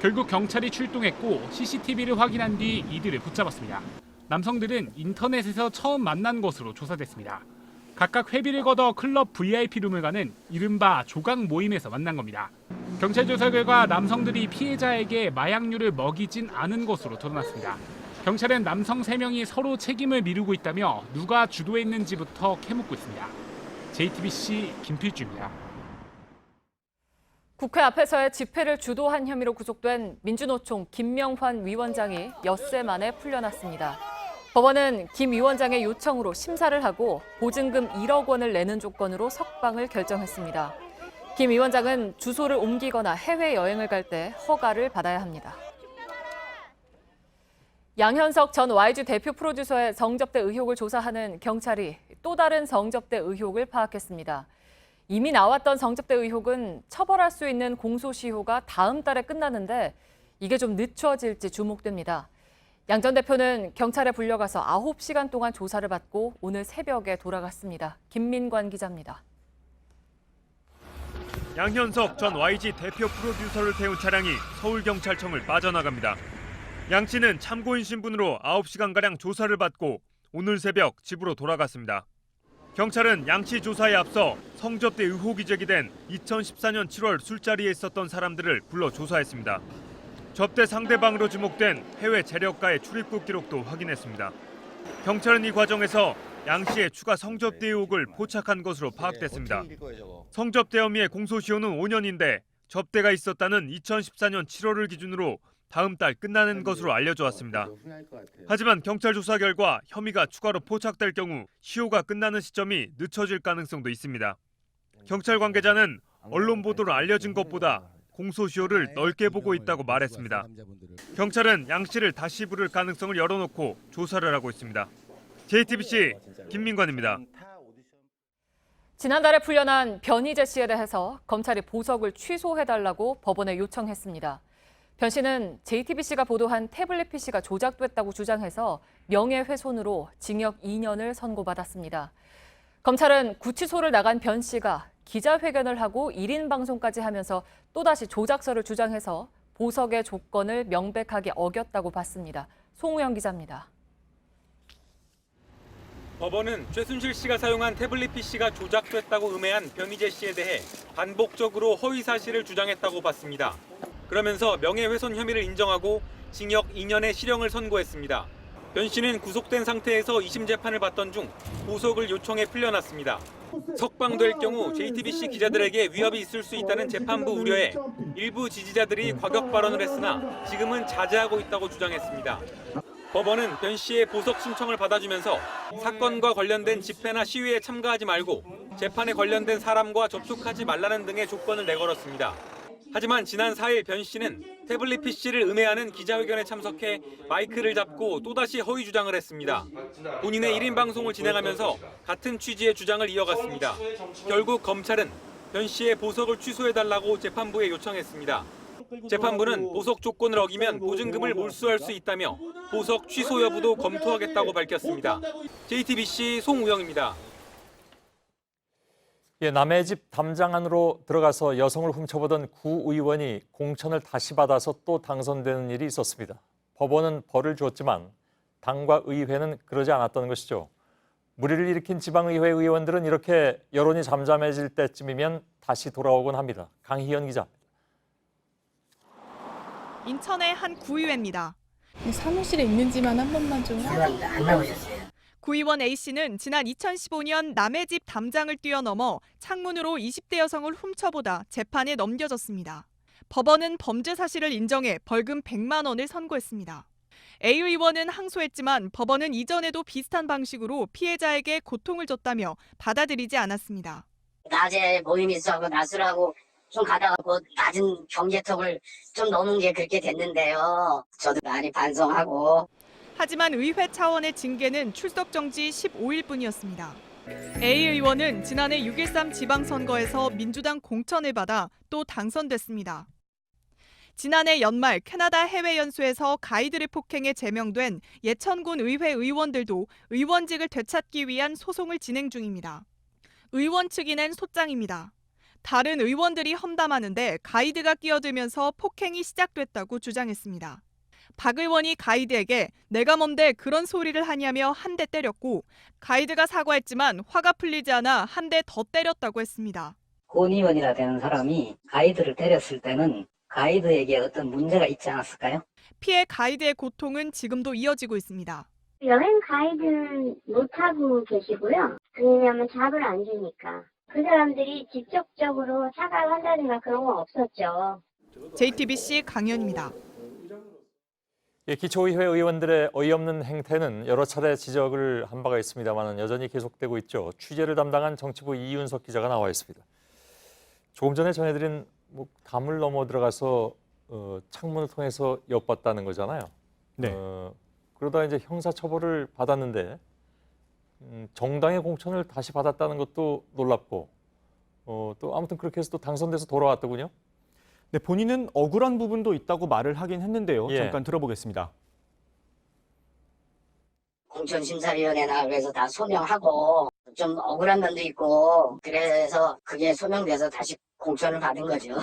결국 경찰이 출동했고 CCTV를 확인한 뒤 이들을 붙잡았습니다. 남성들은 인터넷에서 처음 만난 것으로 조사됐습니다. 각각 회비를 걷어 클럽 VIP룸을 가는 이른바 조각 모임에서 만난 겁니다. 경찰 조사 결과 남성들이 피해자에게 마약류를 먹이진 않은 것으로 드러났습니다. 경찰은 남성 3명이 서로 책임을 미루고 있다며 누가 주도했는지부터 캐묻고 있습니다. JTBC 김필주입니다. 국회 앞에서의 집회를 주도한 혐의로 구속된 민주노총 김명환 위원장이 엿새 만에 풀려났습니다. 법원은 김 위원장의 요청으로 심사를 하고 보증금 1억 원을 내는 조건으로 석방을 결정했습니다. 김 위원장은 주소를 옮기거나 해외여행을 갈 때 허가를 받아야 합니다. 양현석 전 YG 대표 프로듀서의 성접대 의혹을 조사하는 경찰이 또 다른 성접대 의혹을 파악했습니다. 이미 나왔던 성접대 의혹은 처벌할 수 있는 공소시효가 다음 달에 끝나는데 이게 좀 늦춰질지 주목됩니다. 양 전 대표는 경찰에 불려가서 9시간 동안 조사를 받고 오늘 새벽에 돌아갔습니다. 김민관 기자입니다. 양현석 전 YG 대표 프로듀서를 태운 차량이 서울경찰청을 빠져나갑니다. 양 씨는 참고인 신분으로 9시간가량 조사를 받고 오늘 새벽 집으로 돌아갔습니다. 경찰은 양 씨 조사에 앞서 성접대 의혹이 제기된 2014년 7월 술자리에 있었던 사람들을 불러 조사했습니다. 접대 상대방으로 지목된 해외 재력가의 출입국 기록도 확인했습니다. 경찰은 이 과정에서 양 씨의 추가 성접대 의혹을 포착한 것으로 파악됐습니다. 성접대 혐의의 공소시효는 5년인데 접대가 있었다는 2014년 7월을 기준으로 다음 달 끝나는 것으로 알려져 왔습니다. 하지만 경찰 조사 결과 혐의가 추가로 포착될 경우 시효가 끝나는 시점이 늦춰질 가능성도 있습니다. 경찰 관계자는 언론 보도로 알려진 것보다 공소시효를 넓게 보고 있다고 말했습니다. 경찰은 양 씨를 다시 부를 가능성을 열어놓고 조사를 하고 있습니다. JTBC 김민관입니다. 지난달에 풀려난 변희재 씨에 대해서 검찰이 보석을 취소해달라고 법원에 요청했습니다. 변 씨는 JTBC가 보도한 태블릿 PC가 조작됐다고 주장해서 명예훼손으로 징역 2년을 선고받았습니다. 검찰은 구치소를 나간 변 씨가 기자회견을 하고 1인 방송까지 하면서 또다시 조작서를 주장해서 보석의 조건을 명백하게 어겼다고 봤습니다. 송우영 기자입니다. 법원은 최순실 씨가 사용한 태블릿 PC가 조작됐다고 음해한 변희재 씨에 대해 반복적으로 허위 사실을 주장했다고 봤습니다. 그러면서 명예훼손 혐의를 인정하고 징역 2년의 실형을 선고했습니다. 변 씨는 구속된 상태에서 2심 재판을 받던 중 보석을 요청해 풀려났습니다. 석방될 경우 JTBC 기자들에게 위협이 있을 수 있다는 재판부 우려에 일부 지지자들이 과격 발언을 했으나 지금은 자제하고 있다고 주장했습니다. 법원은 변 씨의 보석 신청을 받아주면서 사건과 관련된 집회나 시위에 참가하지 말고 재판에 관련된 사람과 접촉하지 말라는 등의 조건을 내걸었습니다. 하지만 지난 4일 변 씨는 태블릿 PC를 음해하는 기자회견에 참석해 마이크를 잡고 또다시 허위 주장을 했습니다. 본인의 1인 방송을 진행하면서 같은 취지의 주장을 이어갔습니다. 결국 검찰은 변 씨의 보석을 취소해달라고 재판부에 요청했습니다. 재판부는 보석 조건을 어기면 보증금을 몰수할 수 있다며 보석 취소 여부도 검토하겠다고 밝혔습니다. JTBC 송우영입니다. 예, 남의 집 담장 안으로 들어가서 여성을 훔쳐보던 구의원이 공천을 다시 받아서 또 당선되는 일이 있었습니다. 법원은 벌을 주었지만 당과 의회는 그러지 않았던 것이죠. 무리를 일으킨 지방의회 의원들은 이렇게 여론이 잠잠해질 때쯤이면 다시 돌아오곤 합니다. 강희연 기자. 인천의 한 구의회입니다. 사무실에 있는지만 한 번만 좀. 안 나오셨어요. 구의원 A씨는 지난 2015년 남의 집 담장을 뛰어넘어 창문으로 20대 여성을 훔쳐보다 재판에 넘겨졌습니다. 법원은 범죄 사실을 인정해 벌금 100만 원을 선고했습니다. A 의원은 항소했지만 법원은 이전에도 비슷한 방식으로 피해자에게 고통을 줬다며 받아들이지 않았습니다. 낮에 모임 있어하고 낮술하고 좀 가다가 뭐 낮은 경계턱을 좀 넘은 게 그렇게 됐는데요. 저도 많이 반성하고. 하지만 의회 차원의 징계는 출석 정지 15일뿐이었습니다. A 의원은 지난해 6.13 지방선거에서 민주당 공천을 받아 또 당선됐습니다. 지난해 연말 캐나다 해외 연수에서 가이드를 폭행해 제명된 예천군 의회 의원들도 의원직을 되찾기 위한 소송을 진행 중입니다. 의원 측이 낸 소장입니다. 다른 의원들이 험담하는데 가이드가 끼어들면서 폭행이 시작됐다고 주장했습니다. 박 의원이 가이드에게 내가 뭔데 그런 소리를 하냐며 한 대 때렸고 가이드가 사과했지만 화가 풀리지 않아 한 대 더 때렸다고 했습니다. 권 의원이라 되는 사람이 가이드를 때렸을 때는 가이드에게 어떤 문제가 있지 않았을까요? 피해 가이드의 고통은 지금도 이어지고 있습니다. 여행 가이드는 못하고 계시고요. 왜냐하면 잡을 안 주니까. 그 사람들이 직접적으로 사과를 한다든가 그런 건 없었죠. JTBC 강연입니다. 예, 기초의회 의원들의 어이없는 행태는 여러 차례 지적을 한 바가 있습니다만 여전히 계속되고 있죠. 취재를 담당한 정치부 이윤석 기자가 나와 있습니다. 조금 전에 전해드린 담을 넘어 들어가서 창문을 통해서 엿봤다는 거잖아요. 네. 그러다 이제 형사처벌을 받았는데 정당의 공천을 다시 받았다는 것도 놀랍고 또 아무튼 그렇게 해서 또 당선돼서 돌아왔더군요. 네, 본인은 억울한 부분도 있다고 말을 하긴 했는데요. 예. 잠깐 들어보겠습니다. 공천심사위원회나 그래서 다 소명하고 좀 억울한 면도 있고 그래서 그게 소명돼서 다시 공천을 받은 거죠.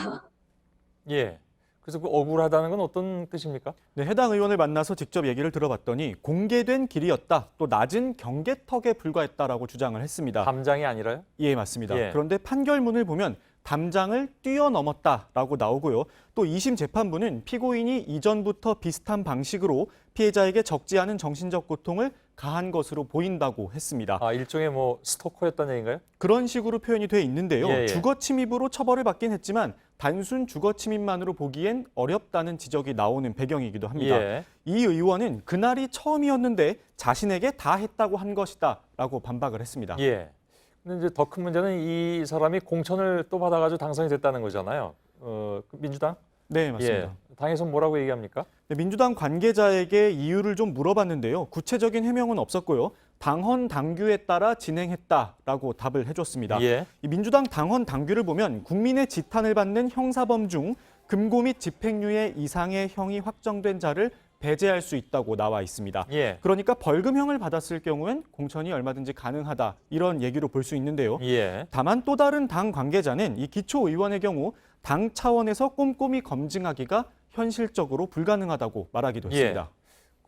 예. 그래서 그 억울하다는 건 어떤 뜻입니까? 네, 해당 의원을 만나서 직접 얘기를 들어봤더니 공개된 길이었다. 또 낮은 경계턱에 불과했다라고 주장을 했습니다. 담장이 아니라요? 예, 맞습니다. 예. 그런데 판결문을 보면 담장을 뛰어넘었다라고 나오고요. 또 2심 재판부는 피고인이 이전부터 비슷한 방식으로 피해자에게 적지 않은 정신적 고통을 가한 것으로 보인다고 했습니다. 아, 일종의 스토커였다는 얘기인가요? 그런 식으로 표현이 돼 있는데요. 예, 예. 주거 침입으로 처벌을 받긴 했지만 단순 주거 침입만으로 보기엔 어렵다는 지적이 나오는 배경이기도 합니다. 예. 이 의원은 그날이 처음이었는데 자신에게 다 했다고 한 것이다라고 반박을 했습니다. 예. 근데 이제 더 큰 문제는 이 사람이 공천을 또 받아가지고 당선이 됐다는 거잖아요. 민주당? 네, 맞습니다. 예. 당에서 뭐라고 얘기합니까? 네, 민주당 관계자에게 이유를 좀 물어봤는데요. 구체적인 해명은 없었고요. 당헌 당규에 따라 진행했다라고 답을 해줬습니다. 예. 이 민주당 당헌 당규를 보면 국민의 지탄을 받는 형사범 중 금고 및 집행유예 이상의 형이 확정된 자를 배제할 수 있다고 나와 있습니다. 예. 그러니까 벌금형을 받았을 경우엔 공천이 얼마든지 가능하다 이런 얘기로 볼 수 있는데요. 예. 다만 또 다른 당 관계자는 이 기초의원의 경우 당 차원에서 꼼꼼히 검증하기가 현실적으로 불가능하다고 말하기도 했습니다.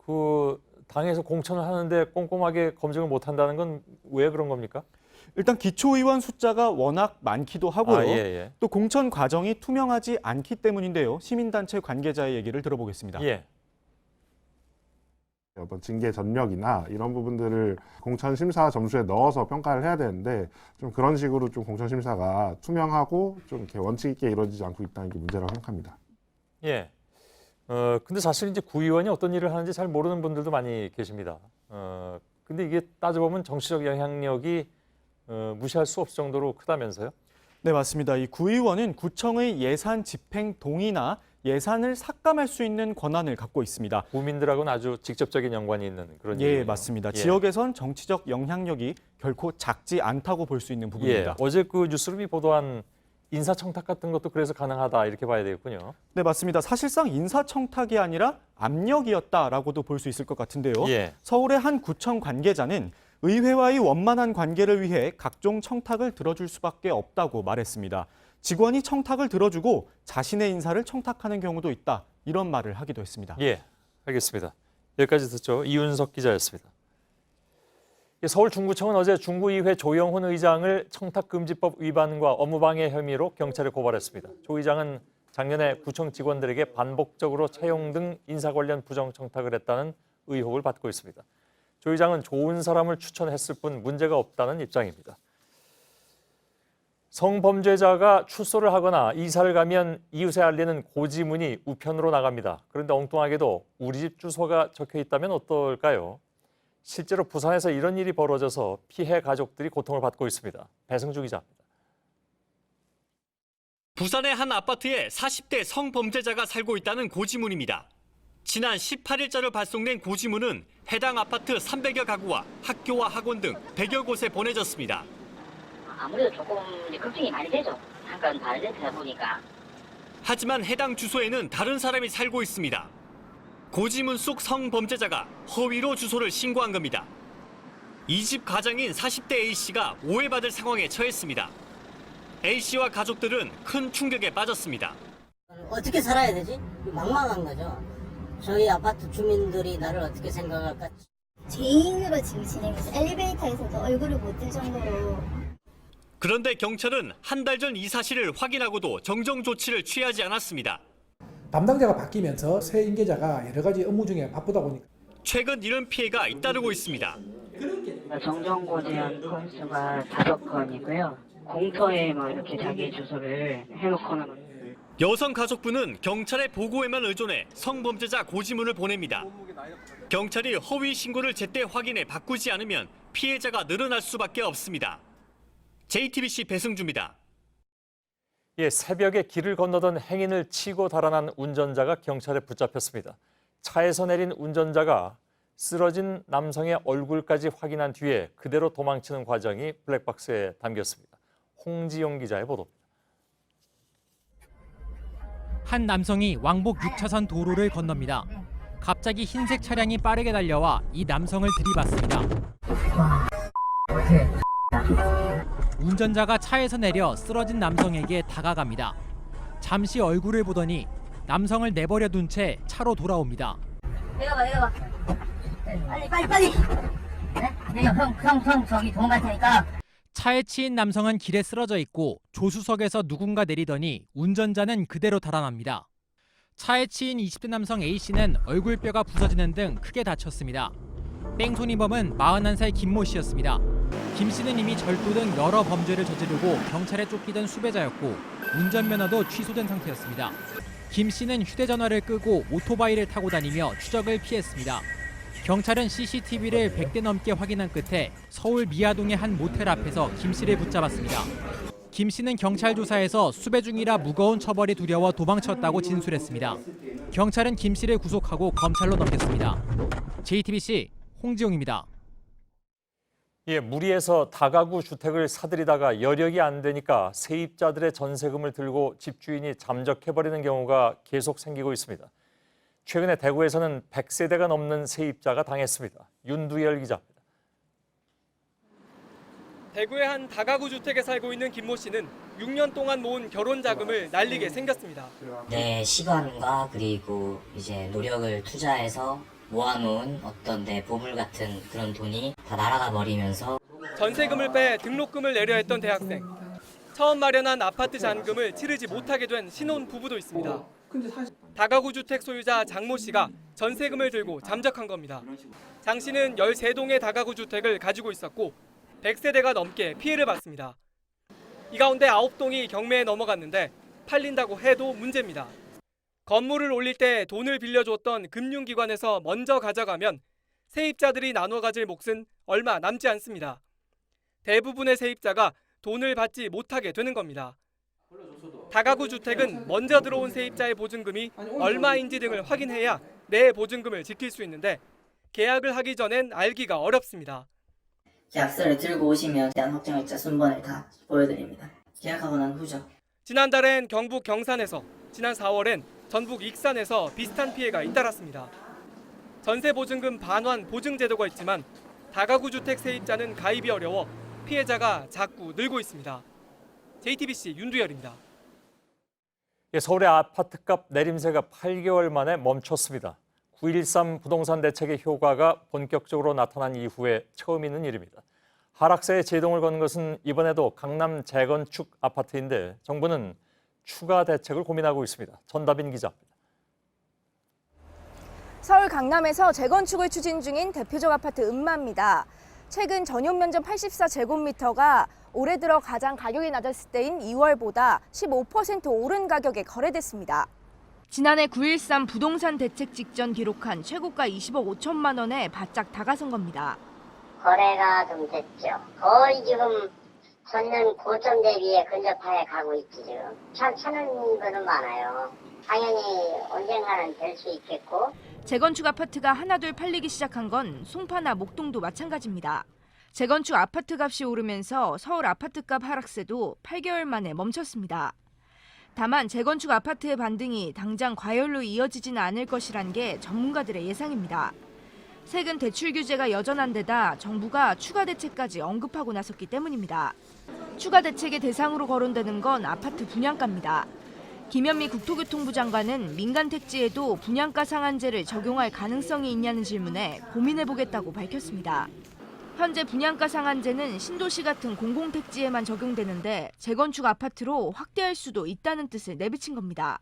그 당에서 공천을 하는데 꼼꼼하게 검증을 못 한다는 건 왜 그런 겁니까? 일단 기초의원 숫자가 워낙 많기도 하고요. 아, 예, 예. 또 공천 과정이 투명하지 않기 때문인데요. 시민단체 관계자의 얘기를 들어보겠습니다. 예. 어떤 징계 전력이나 이런 부분들을 공천 심사 점수에 넣어서 평가를 해야 되는데 좀 그런 식으로 좀 공천 심사가 투명하고 좀 이렇게 원칙 있게 이루어지지 않고 있다는 게 문제라고 생각합니다. 예. 근데 사실 이제 구의원이 어떤 일을 하는지 잘 모르는 분들도 많이 계십니다. 근데 이게 따져보면 정치적 영향력이 무시할 수 없을 정도로 크다면서요? 네, 맞습니다. 이 구의원은 구청의 예산 집행 동의나 예산을 삭감할 수 있는 권한을 갖고 있습니다. 국민들하고는 아주 직접적인 연관이 있는 그런 예, 일이에요. 맞습니다. 예. 지역에선 정치적 영향력이 결코 작지 않다고 볼 수 있는 부분입니다. 예. 어제 그 뉴스룸이 보도한 인사청탁 같은 것도 그래서 가능하다 이렇게 봐야 되겠군요. 네, 맞습니다. 사실상 인사청탁이 아니라 압력이었다라고도 볼 수 있을 것 같은데요. 예. 서울의 한 구청 관계자는 의회와의 원만한 관계를 위해 각종 청탁을 들어줄 수밖에 없다고 말했습니다. 직원이 청탁을 들어주고 자신의 인사를 청탁하는 경우도 있다. 이런 말을 하기도 했습니다. 예, 알겠습니다. 여기까지 듣죠. 이윤석 기자였습니다. 서울 중구청은 어제 중구의회 조영훈 의장을 청탁금지법 위반과 업무방해 혐의로 경찰에 고발했습니다. 조 의장은 작년에 구청 직원들에게 반복적으로 채용 등 인사 관련 부정 청탁을 했다는 의혹을 받고 있습니다. 조 의장은 좋은 사람을 추천했을 뿐 문제가 없다는 입장입니다. 성범죄자가 출소를 하거나 이사를 가면 이웃에 알리는 고지문이 우편으로 나갑니다. 그런데 엉뚱하게도 우리 집 주소가 적혀 있다면 어떨까요? 실제로 부산에서 이런 일이 벌어져서 피해 가족들이 고통을 받고 있습니다. 배승주 기자입니다. 부산의 한 아파트에 40대 성범죄자가 살고 있다는 고지문입니다. 지난 18일자로 발송된 고지문은 해당 아파트 300여 가구와 학교와 학원 등 100여 곳에 보내졌습니다. 아무래도 조금 걱정이 많이 되죠. 잠깐 다른 데다 보니까. 하지만 해당 주소에는 다른 사람이 살고 있습니다. 고지문 속 성범죄자가 허위로 주소를 신고한 겁니다. 이 집 가장인 40대 A씨가 오해받을 상황에 처했습니다. A씨와 가족들은 큰 충격에 빠졌습니다. 어떻게 살아야 되지? 막막한 거죠. 저희 아파트 주민들이 나를 어떻게 생각할까? 죄인으로 지금 진행해서 엘리베이터에서도 얼굴을 못 들 정도로. 그런데 경찰은 한 달 전 이 사실을 확인하고도 정정 조치를 취하지 않았습니다. 담당자가 바뀌면서 새 임계자가 여러 가지 업무 중에 바쁘다 보니까 최근 이런 피해가 잇따르고 있습니다. 정정고지한 건수가 5건이고요. 공터에 뭐 이렇게 자기 주소를 해놓고는 여성 가족부는 경찰의 보고에만 의존해 성범죄자 고지문을 보냅니다. 경찰이 허위 신고를 제때 확인해 바꾸지 않으면 피해자가 늘어날 수밖에 없습니다. JTBC 배승주입니다. 예, 새벽에 길을 건너던 행인을 치고 달아난 운전자가 경찰에 붙잡혔습니다. 차에서 내린 운전자가 쓰러진 남성의 얼굴까지 확인한 뒤에 그대로 도망치는 과정이 블랙박스에 담겼습니다. 홍지용 기자의 보도입니다. 한 남성이 왕복 6차선 도로를 건넙니다. 갑자기 흰색 차량이 빠르게 달려와 이 남성을 들이받습니다. 운전자가 차에서 내려 쓰러진 남성에게 다가갑니다. 잠시 얼굴을 보더니 남성을 내버려 둔 채 차로 돌아옵니다. 내려봐. 빨리. 형 저기 도망갈 테니까. 차에 치인 남성은 길에 쓰러져 있고 조수석에서 누군가 내리더니 운전자는 그대로 달아납니다. 차에 치인 20대 남성 A씨는 얼굴뼈가 부서지는 등 크게 다쳤습니다. 뺑소니범은 41살 김모 씨였습니다. 김 씨는 이미 절도 등 여러 범죄를 저지르고 경찰에 쫓기던 수배자였고 운전면허도 취소된 상태였습니다. 김 씨는 휴대전화를 끄고 오토바이를 타고 다니며 추적을 피했습니다. 경찰은 CCTV를 100대 넘게 확인한 끝에 서울 미아동의 한 모텔 앞에서 김 씨를 붙잡았습니다. 김 씨는 경찰 조사에서 수배 중이라 무거운 처벌이 두려워 도망쳤다고 진술했습니다. 경찰은 김 씨를 구속하고 검찰로 넘겼습니다. JTBC 홍지용입니다. 예, 무리해서 다가구 주택을 사들이다가 여력이 안 되니까 세입자들의 전세금을 들고 집주인이 잠적해버리는 경우가 계속 생기고 있습니다. 최근에 대구에서는 100세대가 넘는 세입자가 당했습니다. 윤두열 기자입니다. 대구의 한 다가구 주택에 살고 있는 김모 씨는 6년 동안 모은 결혼 자금을 날리게 생겼습니다. 내 시간과 그리고 이제 노력을 투자해서 모아놓은 어떤 내 보물 같은 그런 돈이 다 날아가 버리면서 전세금을 빼 등록금을 내려 했던 대학생. 처음 마련한 아파트 잔금을 치르지 못하게 된 신혼 부부도 있습니다. 다가구 주택 소유자 장모 씨가 전세금을 들고 잠적한 겁니다. 장 씨는 13동의 다가구 주택을 가지고 있었고 100세대가 넘게 피해를 봤습니다. 이 가운데 9동이 경매에 넘어갔는데 팔린다고 해도 문제입니다. 건물을 올릴 때 돈을 빌려줬던 금융기관에서 먼저 가져가면 세입자들이 나눠 가질 몫은 얼마 남지 않습니다. 대부분의 세입자가 돈을 받지 못하게 되는 겁니다. 다가구 주택은 먼저 들어온 세입자의 보증금이 얼마인지 등을 확인해야 내 보증금을 지킬 수 있는데 계약을 하기 전엔 알기가 어렵습니다. 계약서를 들고 오시면 대한 확정일자 순번을 다 보여드립니다. 계약하고 난 후죠. 지난달엔 경북 경산에서, 지난 4월엔 전북 익산에서 비슷한 피해가 잇따랐습니다. 전세 보증금 반환 보증 제도가 있지만 다가구 주택 세입자는 가입이 어려워 피해자가 자꾸 늘고 있습니다. JTBC 윤두열입니다. 서울의 아파트값 내림세가 8개월 만에 멈췄습니다. 9.13 부동산 대책의 효과가 본격적으로 나타난 이후에 처음 있는 일입니다. 하락세에 제동을 건 것은 이번에도 강남 재건축 아파트인데 정부는 추가 대책을 고민하고 있습니다. 전다빈 기자입니다. 서울 강남에서 재건축을 추진 중인 대표적 아파트 음마입니다. 최근 전용 면적 84제곱미터가 올해 들어 가장 가격이 낮았을 때인 2월보다 15% 오른 가격에 거래됐습니다. 지난해 9.13 부동산 대책 직전 기록한 최고가 20억 5천만 원에 바짝 다가선 겁니다. 거래가 좀 됐죠. 거의 지금 전년 고점 대비에 근접하에 가고 있지 지금. 차는 거는 많아요. 당연히 언젠가는 될 수 있겠고. 재건축 아파트가 하나둘 팔리기 시작한 건 송파나 목동도 마찬가지입니다. 재건축 아파트 값이 오르면서 서울 아파트값 하락세도 8개월 만에 멈췄습니다. 다만 재건축 아파트의 반등이 당장 과열로 이어지지는 않을 것이란 게 전문가들의 예상입니다. 세금 대출 규제가 여전한 데다 정부가 추가 대책까지 언급하고 나섰기 때문입니다. 추가 대책의 대상으로 거론되는 건 아파트 분양가입니다. 김현미 국토교통부 장관은 민간 택지에도 분양가 상한제를 적용할 가능성이 있냐는 질문에 고민해보겠다고 밝혔습니다. 현재 분양가 상한제는 신도시 같은 공공택지에만 적용되는데 재건축 아파트로 확대할 수도 있다는 뜻을 내비친 겁니다.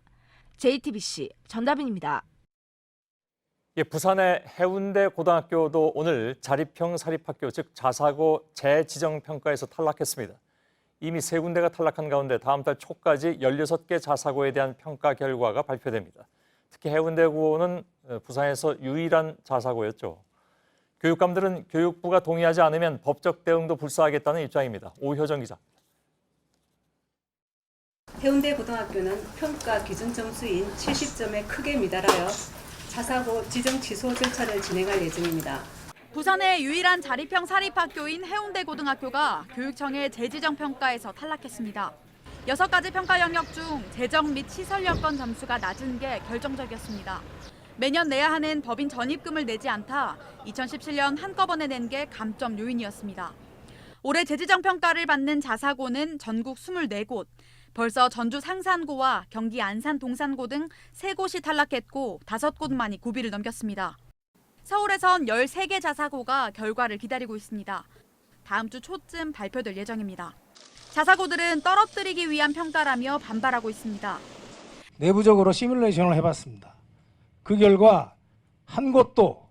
JTBC 전다빈입니다. 부산의 해운대 고등학교도 오늘 자립형 사립학교 즉 자사고 재지정평가에서 탈락했습니다. 이미 3군데가 탈락한 가운데 다음 달 초까지 16개 자사고에 대한 평가 결과가 발표됩니다. 특히 해운대고는 부산에서 유일한 자사고였죠. 교육감들은 교육부가 동의하지 않으면 법적 대응도 불사하겠다는 입장입니다. 오효정 기자. 해운대 고등학교는 평가 기준 점수인 70점에 크게 미달하여 자사고 지정 취소 절차를 진행할 예정입니다. 부산의 유일한 자립형 사립학교인 해운대고등학교가 교육청의 재지정 평가에서 탈락했습니다. 6가지 평가 영역 중 재정 및 시설 여건 점수가 낮은 게 결정적이었습니다. 매년 내야 하는 법인 전입금을 내지 않다 2017년 한꺼번에 낸 게 감점 요인이었습니다. 올해 재지정 평가를 받는 자사고는 전국 24곳, 벌써 전주 상산고와 경기 안산 동산고 등 3곳이 탈락했고 5곳만이 고비를 넘겼습니다. 서울에선 13개 자사고가 결과를 기다리고 있습니다. 다음 주 초쯤 발표될 예정입니다. 자사고들은 떨어뜨리기 위한 평가라며 반발하고 있습니다. 내부적으로 시뮬레이션을 해봤습니다. 그 결과 한 곳도,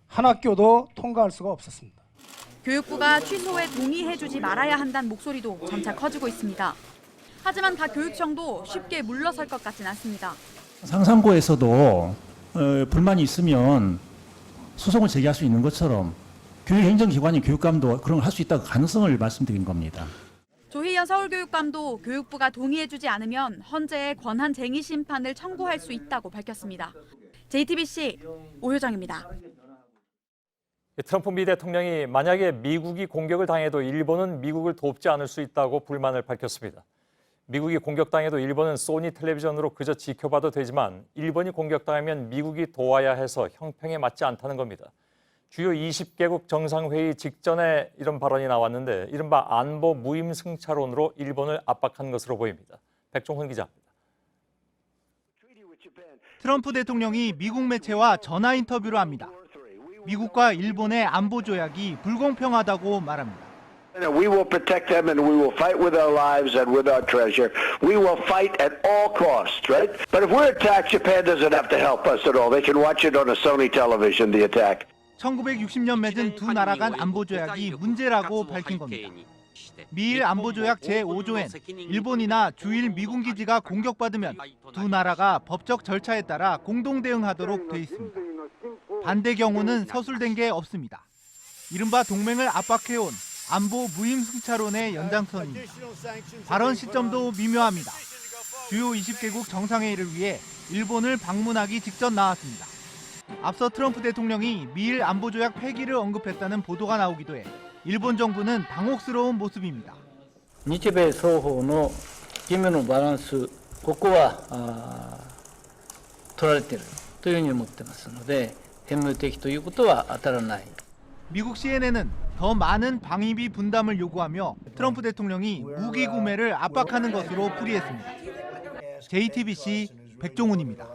한 학교도 통과할 수가 없었습니다. 교육부가 취소에 동의해주지 말아야 한다는 목소리도 점차 커지고 있습니다. 하지만 각 교육청도 쉽게 물러설 것 같진 않습니다. 상산고에서도 불만이 있으면 소송을 제기할 수 있는 것처럼 교육행정기관인 교육감도 그런 걸 할 수 있다고 가능성을 말씀드린 겁니다. 조희연 서울교육감도 교육부가 동의해주지 않으면 헌재에 권한쟁의 심판을 청구할 수 있다고 밝혔습니다. JTBC 오효정입니다. 트럼프 미 대통령이 만약에 미국이 공격을 당해도 일본은 미국을 돕지 않을 수 있다고 불만을 밝혔습니다. 미국이 공격당해도 일본은 소니 텔레비전으로 그저 지켜봐도 되지만 일본이 공격당하면 미국이 도와야 해서 형평에 맞지 않다는 겁니다. 주요 20개국 정상회의 직전에 이런 발언이 나왔는데 이른바 안보 무임승차론으로 일본을 압박한 것으로 보입니다. 백종훈 기자입니다. 트럼프 대통령이 미국 매체와 전화 인터뷰를 합니다. 미국과 일본의 안보 조약이 불공평하다고 말합니다. We will protect them and we will fight with our lives and with our treasure. We will fight at all costs, right? But if we're attacked, Japan doesn't have to help us at all. They can watch it on a Sony television, the attack. 1960년 맺은 두 나라 간 안보조약이 문제라고 밝힌 겁니다. 미일 안보조약 제5조엔 일본이나 주일 미군 기지가 공격받으면 두 나라가 법적 절차에 따라 공동 대응하도록 돼 있습니다. 반대 경우는 서술된 게 없습니다. 이른바 동맹을 압박해온 안보 무임승차론의 연장선입니다. 발언 시점도 미묘합니다. 주요 20개국 정상회의를 위해 일본을 방문하기 직전 나왔습니다. 앞서 트럼프 대통령이 미일 안보조약 폐기를 언급했다는 보도가 나오기도 해 일본 정부는 당혹스러운 모습입니다. 日米双方の義務のバランス、ここは取られているというふうに思ってますので、変無的ということは当たらない。 미국 CNN은 더 많은 방위비 분담을 요구하며 트럼프 대통령이 무기 구매를 압박하는 것으로 풀이했습니다. JTBC 백종훈입니다.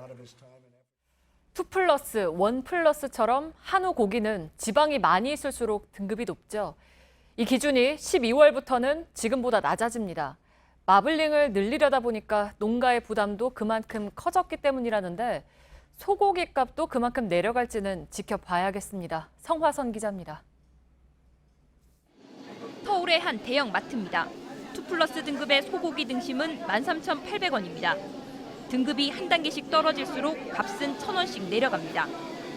2+, 1+처럼 한우 고기는 지방이 많이 있을수록 등급이 높죠. 이 기준이 12월부터는 지금보다 낮아집니다. 마블링을 늘리려다 보니까 농가의 부담도 그만큼 커졌기 때문이라는데 소고기 값도 그만큼 내려갈지는 지켜봐야겠습니다. 성화선 기자입니다. 서울의 한 대형 마트입니다. 2+ 등급의 소고기 등심은 13,800원입니다. 등급이 한 단계씩 떨어질수록 값은 1,000원씩 내려갑니다.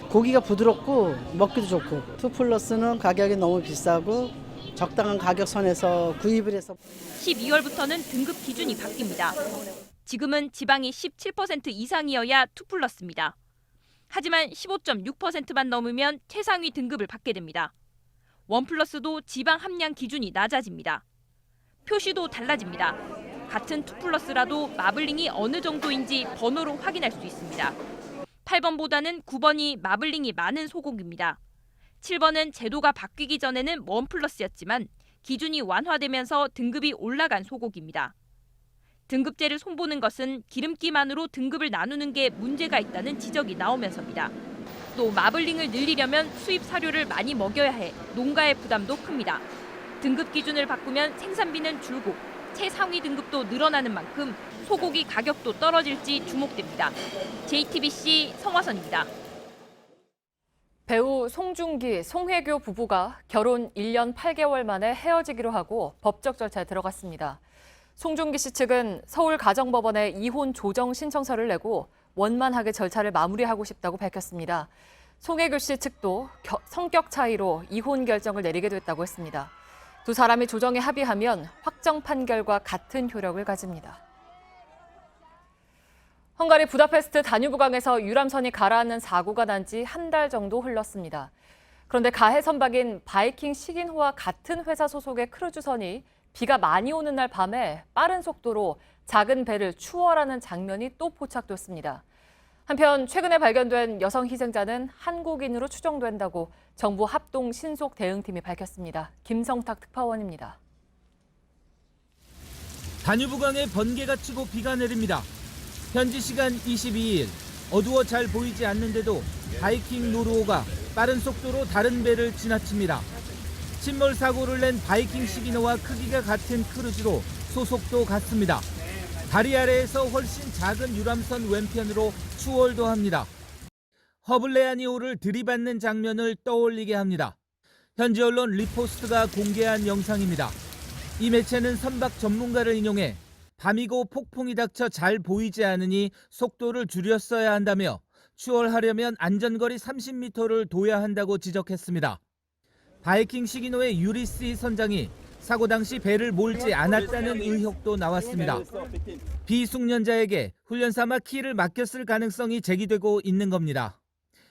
고기가 부드럽고 먹기도 좋고 2+는 가격이 너무 비싸고 적당한 가격 선에서 구입을 해서 12월부터는 등급 기준이 바뀝니다. 지금은 지방이 17% 이상이어야 2+입니다. 하지만 15.6%만 넘으면 최상위 등급을 받게 됩니다. 1+도 지방 함량 기준이 낮아집니다. 표시도 달라집니다. 같은 2+라도 마블링이 어느 정도인지 번호로 확인할 수 있습니다. 8번보다는 9번이 마블링이 많은 소고기입니다. 7번은 제도가 바뀌기 전에는 1+였지만 기준이 완화되면서 등급이 올라간 소고기입니다. 등급제를 손보는 것은 기름기만으로 등급을 나누는 게 문제가 있다는 지적이 나오면서입니다. 또 마블링을 늘리려면 수입 사료를 많이 먹여야 해 농가의 부담도 큽니다. 등급 기준을 바꾸면 생산비는 줄고 최상위 등급도 늘어나는 만큼 소고기 가격도 떨어질지 주목됩니다. JTBC 성화선입니다. 배우 송중기, 송혜교 부부가 결혼 1년 8개월 만에 헤어지기로 하고 법적 절차에 들어갔습니다. 송중기 씨 측은 서울가정법원에 이혼 조정 신청서를 내고 원만하게 절차를 마무리하고 싶다고 밝혔습니다. 송혜교 씨 측도 성격 차이로 이혼 결정을 내리게 됐다고 했습니다. 두 사람이 조정에 합의하면 확정 판결과 같은 효력을 가집니다. 헝가리 부다페스트 다뉴브강에서 유람선이 가라앉는 사고가 난 지 한 달 정도 흘렀습니다. 그런데 가해 선박인 바이킹 시긴호와 같은 회사 소속의 크루즈선이 비가 많이 오는 날 밤에 빠른 속도로 작은 배를 추월하는 장면이 또 포착됐습니다. 한편 최근에 발견된 여성 희생자는 한국인으로 추정된다고 정부 합동 신속 대응팀이 밝혔습니다. 김성탁 특파원입니다. 다뉴브강에 번개가 치고 비가 내립니다. 현지 시간 22일 어두워 잘 보이지 않는데도 바이킹 노르호가 빠른 속도로 다른 배를 지나칩니다. 침몰 사고를 낸 바이킹 시기노와 크기가 같은 크루즈로 소속도 같습니다. 다리 아래에서 훨씬 작은 유람선 왼편으로 추월도 합니다. 허블레아니호를 들이받는 장면을 떠올리게 합니다. 현지 언론 리포스트가 공개한 영상입니다. 이 매체는 선박 전문가를 인용해 밤이고 폭풍이 닥쳐 잘 보이지 않으니 속도를 줄였어야 한다며 추월하려면 안전거리 30m를 둬야 한다고 지적했습니다. 바이킹 시기노의 유리스 선장이 사고 당시 배를 몰지 않았다는 의혹도 나왔습니다. 비숙련자에게 훈련 삼아 키를 맡겼을 가능성이 제기되고 있는 겁니다.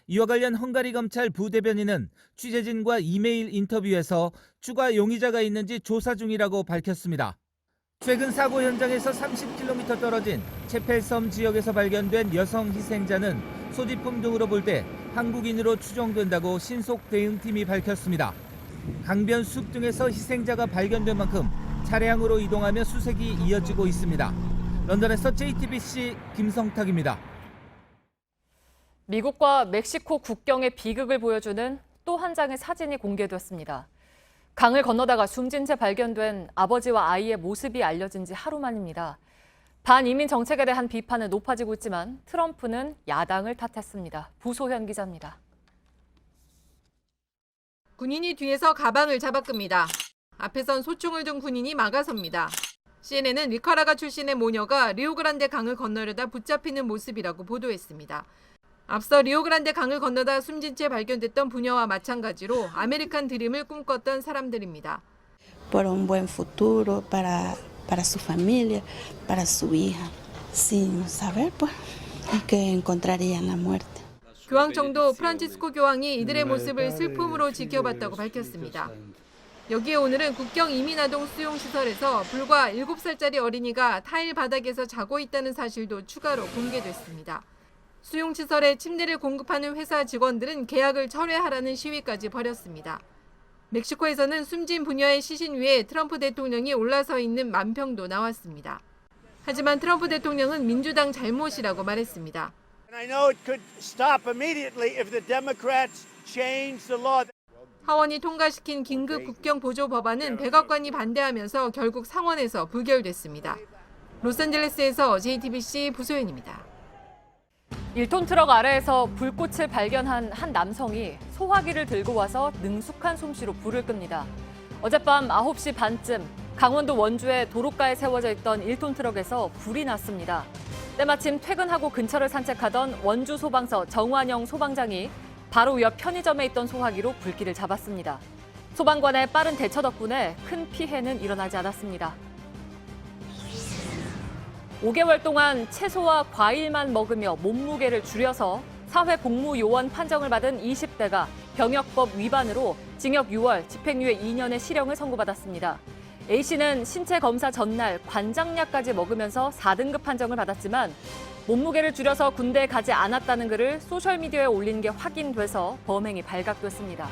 이와 관련 헝가리 검찰 부대변인은 취재진과 이메일 인터뷰에서 추가 용의자가 있는지 조사 중이라고 밝혔습니다. 최근 사고 현장에서 30km 떨어진 체펠섬 지역에서 발견된 여성 희생자는 소지품 등으로 볼 때 한국인으로 추정된다고 신속 대응팀이 밝혔습니다. 강변 숲 등에서 희생자가 발견된 만큼 차량으로 이동하며 수색이 이어지고 있습니다. 런던에서 JTBC 김성탁입니다. 미국과 멕시코 국경의 비극을 보여주는 또 한 장의 사진이 공개됐습니다. 강을 건너다가 숨진 채 발견된 아버지와 아이의 모습이 알려진 지 하루 만입니다. 반이민 정책에 대한 비판은 높아지고 있지만 트럼프는 야당을 탓했습니다. 부소현 기자입니다. 군인이 뒤에서 가방을 잡아끕니다. 앞에선 소총을 든 군인이 막아섭니다. CNN은 니카라과 출신의 모녀가 리오그란데 강을 건너려다 붙잡히는 모습이라고 보도했습니다. 앞서 리오그란데 강을 건너다 숨진 채 발견됐던 부녀와 마찬가지로 아메리칸 드림을 꿈꿨던 사람들입니다. Por un buen futuro para su familia, para su hija, sin saber pues que encontrarían la muerte. 교황청도 프란치스코 교황이 이들의 모습을 슬픔으로 지켜봤다고 밝혔습니다. 여기에 오늘은 국경 이민아동 수용시설에서 불과 7살짜리 어린이가 타일 바닥에서 자고 있다는 사실도 추가로 공개됐습니다. 수용시설에 침대를 공급하는 회사 직원들은 계약을 철회하라는 시위까지 벌였습니다. 멕시코에서는 숨진 부녀의 시신 위에 트럼프 대통령이 올라서 있는 만평도 나왔습니다. 하지만 트럼프 대통령은 민주당 잘못이라고 말했습니다. 하원이 통과시킨 긴급 국경 보조 법안은 백악관이 반대하면서 결국 상원에서 부결됐습니다. 로스앤젤레스에서 JTBC 부소연입니다. 1톤 트럭 아래에서 불꽃을 발견한 한 남성이 소화기를 들고 와서 능숙한 솜씨로 불을 끕니다. 어젯밤 9시 반쯤 강원도 원주의 도로가에 세워져 있던 1톤 트럭에서 불이 났습니다. 때마침 퇴근하고 근처를 산책하던 원주 소방서 정환영 소방장이 바로 옆 편의점에 있던 소화기로 불길을 잡았습니다. 소방관의 빠른 대처 덕분에 큰 피해는 일어나지 않았습니다. 5개월 동안 채소와 과일만 먹으며 몸무게를 줄여서 사회복무요원 판정을 받은 20대가 병역법 위반으로 징역 6월, 집행유예 2년의 실형을 선고받았습니다. A씨는 신체 검사 전날 관장약까지 먹으면서 4등급 판정을 받았지만 몸무게를 줄여서 군대에 가지 않았다는 글을 소셜미디어에 올린 게 확인돼서 범행이 발각됐습니다.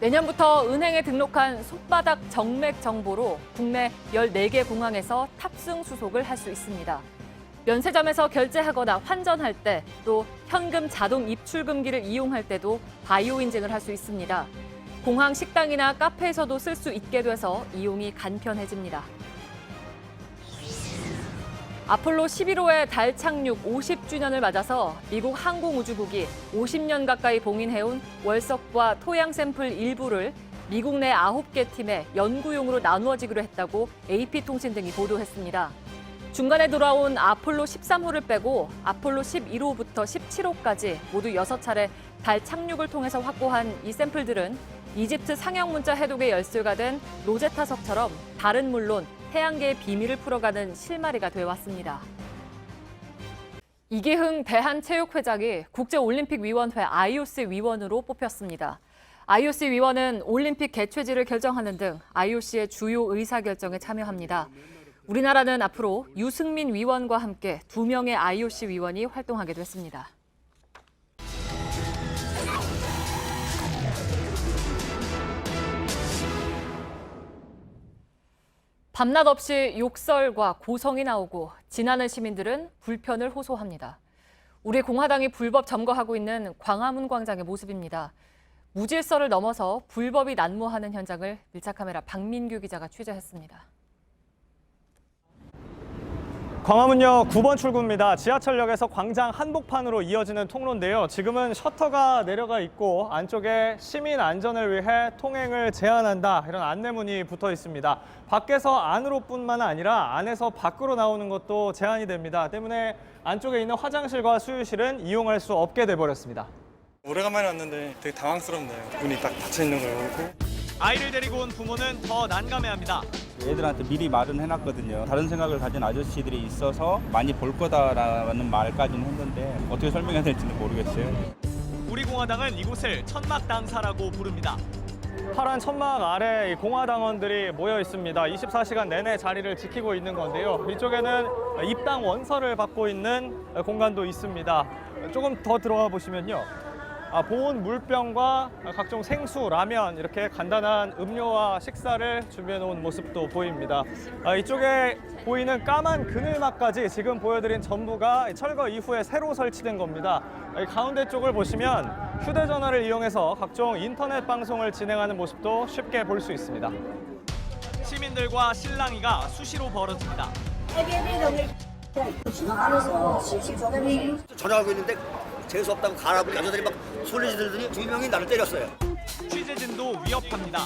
내년부터 은행에 등록한 손바닥 정맥 정보로 국내 14개 공항에서 탑승 수속을 할 수 있습니다. 면세점에서 결제하거나 환전할 때, 또 현금 자동 입출금기를 이용할 때도 바이오 인증을 할 수 있습니다. 공항 식당이나 카페에서도 쓸 수 있게 돼서 이용이 간편해집니다. 아폴로 11호의 달 착륙 50주년을 맞아서 미국 항공우주국이 50년 가까이 봉인해온 월석과 토양 샘플 일부를 미국 내 9개 팀에 연구용으로 나누어지기로 했다고 AP통신 등이 보도했습니다. 중간에 돌아온 아폴로 13호를 빼고 아폴로 11호부터 17호까지 모두 6차례 달 착륙을 통해서 확보한 이 샘플들은 이집트 상형문자 해독의 열쇠가 된 로제타석처럼 달은 물론 태양계의 비밀을 풀어가는 실마리가 되어왔습니다. 이기흥 대한체육회장이 국제올림픽위원회 IOC 위원으로 뽑혔습니다. IOC 위원은 올림픽 개최지를 결정하는 등 IOC의 주요 의사결정에 참여합니다. 우리나라는 앞으로 유승민 위원과 함께 2명의 IOC 위원이 활동하게 됐습니다. 밤낮 없이 욕설과 고성이 나오고 지나는 시민들은 불편을 호소합니다. 우리 공화당이 불법 점거하고 있는 광화문 광장의 모습입니다. 무질서를 넘어서 불법이 난무하는 현장을 밀착카메라 박민규 기자가 취재했습니다. 광화문역 9번 출구입니다. 지하철역에서 광장 한복판으로 이어지는 통로인데요. 지금은 셔터가 내려가 있고 안쪽에 시민 안전을 위해 통행을 제한한다, 이런 안내문이 붙어 있습니다. 밖에서 안으로뿐만 아니라 안에서 밖으로 나오는 것도 제한이 됩니다. 때문에 안쪽에 있는 화장실과 수유실은 이용할 수 없게 돼버렸습니다. 오래간만에 왔는데 되게 당황스럽네요. 문이 딱 닫혀 있는 걸 보고. 아이를 데리고 온 부모는 더 난감해합니다. 애들한테 미리 말은 해놨거든요. 다른 생각을 가진 아저씨들이 있어서 많이 볼 거다라는 말까지는 했는데 어떻게 설명해야 될지는 모르겠어요. 우리 공화당은 이곳을 천막당사라고 부릅니다. 파란 천막 아래 공화당원들이 모여 있습니다. 24시간 내내 자리를 지키고 있는 건데요. 이쪽에는 입당 원서를 받고 있는 공간도 있습니다. 조금 더 들어가 보시면요. 보온 물병과 각종 생수, 라면 이렇게 간단한 음료와 식사를 준비해 놓은 모습도 보입니다. 이쪽에 보이는 까만 그늘막까지 지금 보여드린 전부가 철거 이후에 새로 설치된 겁니다. 이 가운데 쪽을 보시면 휴대전화를 이용해서 각종 인터넷 방송을 진행하는 모습도 쉽게 볼 수 있습니다. 시민들과 실랑이가 수시로 벌어집니다. 전화하고 있는데 재수 없다고 가라고 여자들이 막 소리 지르더니 2명이 나를 때렸어요. 취재진도 위협합니다.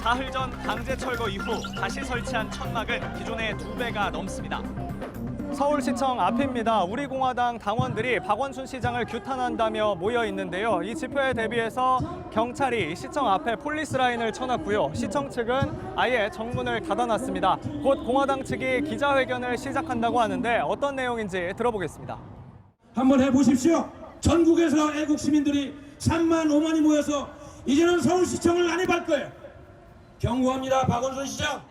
사흘 전 강제 철거 이후 다시 설치한 천막은 기존의 2배가 넘습니다. 서울시청 앞입니다. 우리공화당 당원들이 박원순 시장을 규탄한다며 모여 있는데요. 이 집회에 대비해서 경찰이 시청 앞에 폴리스 라인을 쳐놨고요. 시청 측은 아예 정문을 닫아놨습니다. 곧 공화당 측이 기자회견을 시작한다고 하는데 어떤 내용인지 들어보겠습니다. 한번 해보십시오. 전국에서 애국 시민들이 3만 5만이 모여서 이제는 서울시청을 난입할 거예요. 경고합니다. 박원순 시장.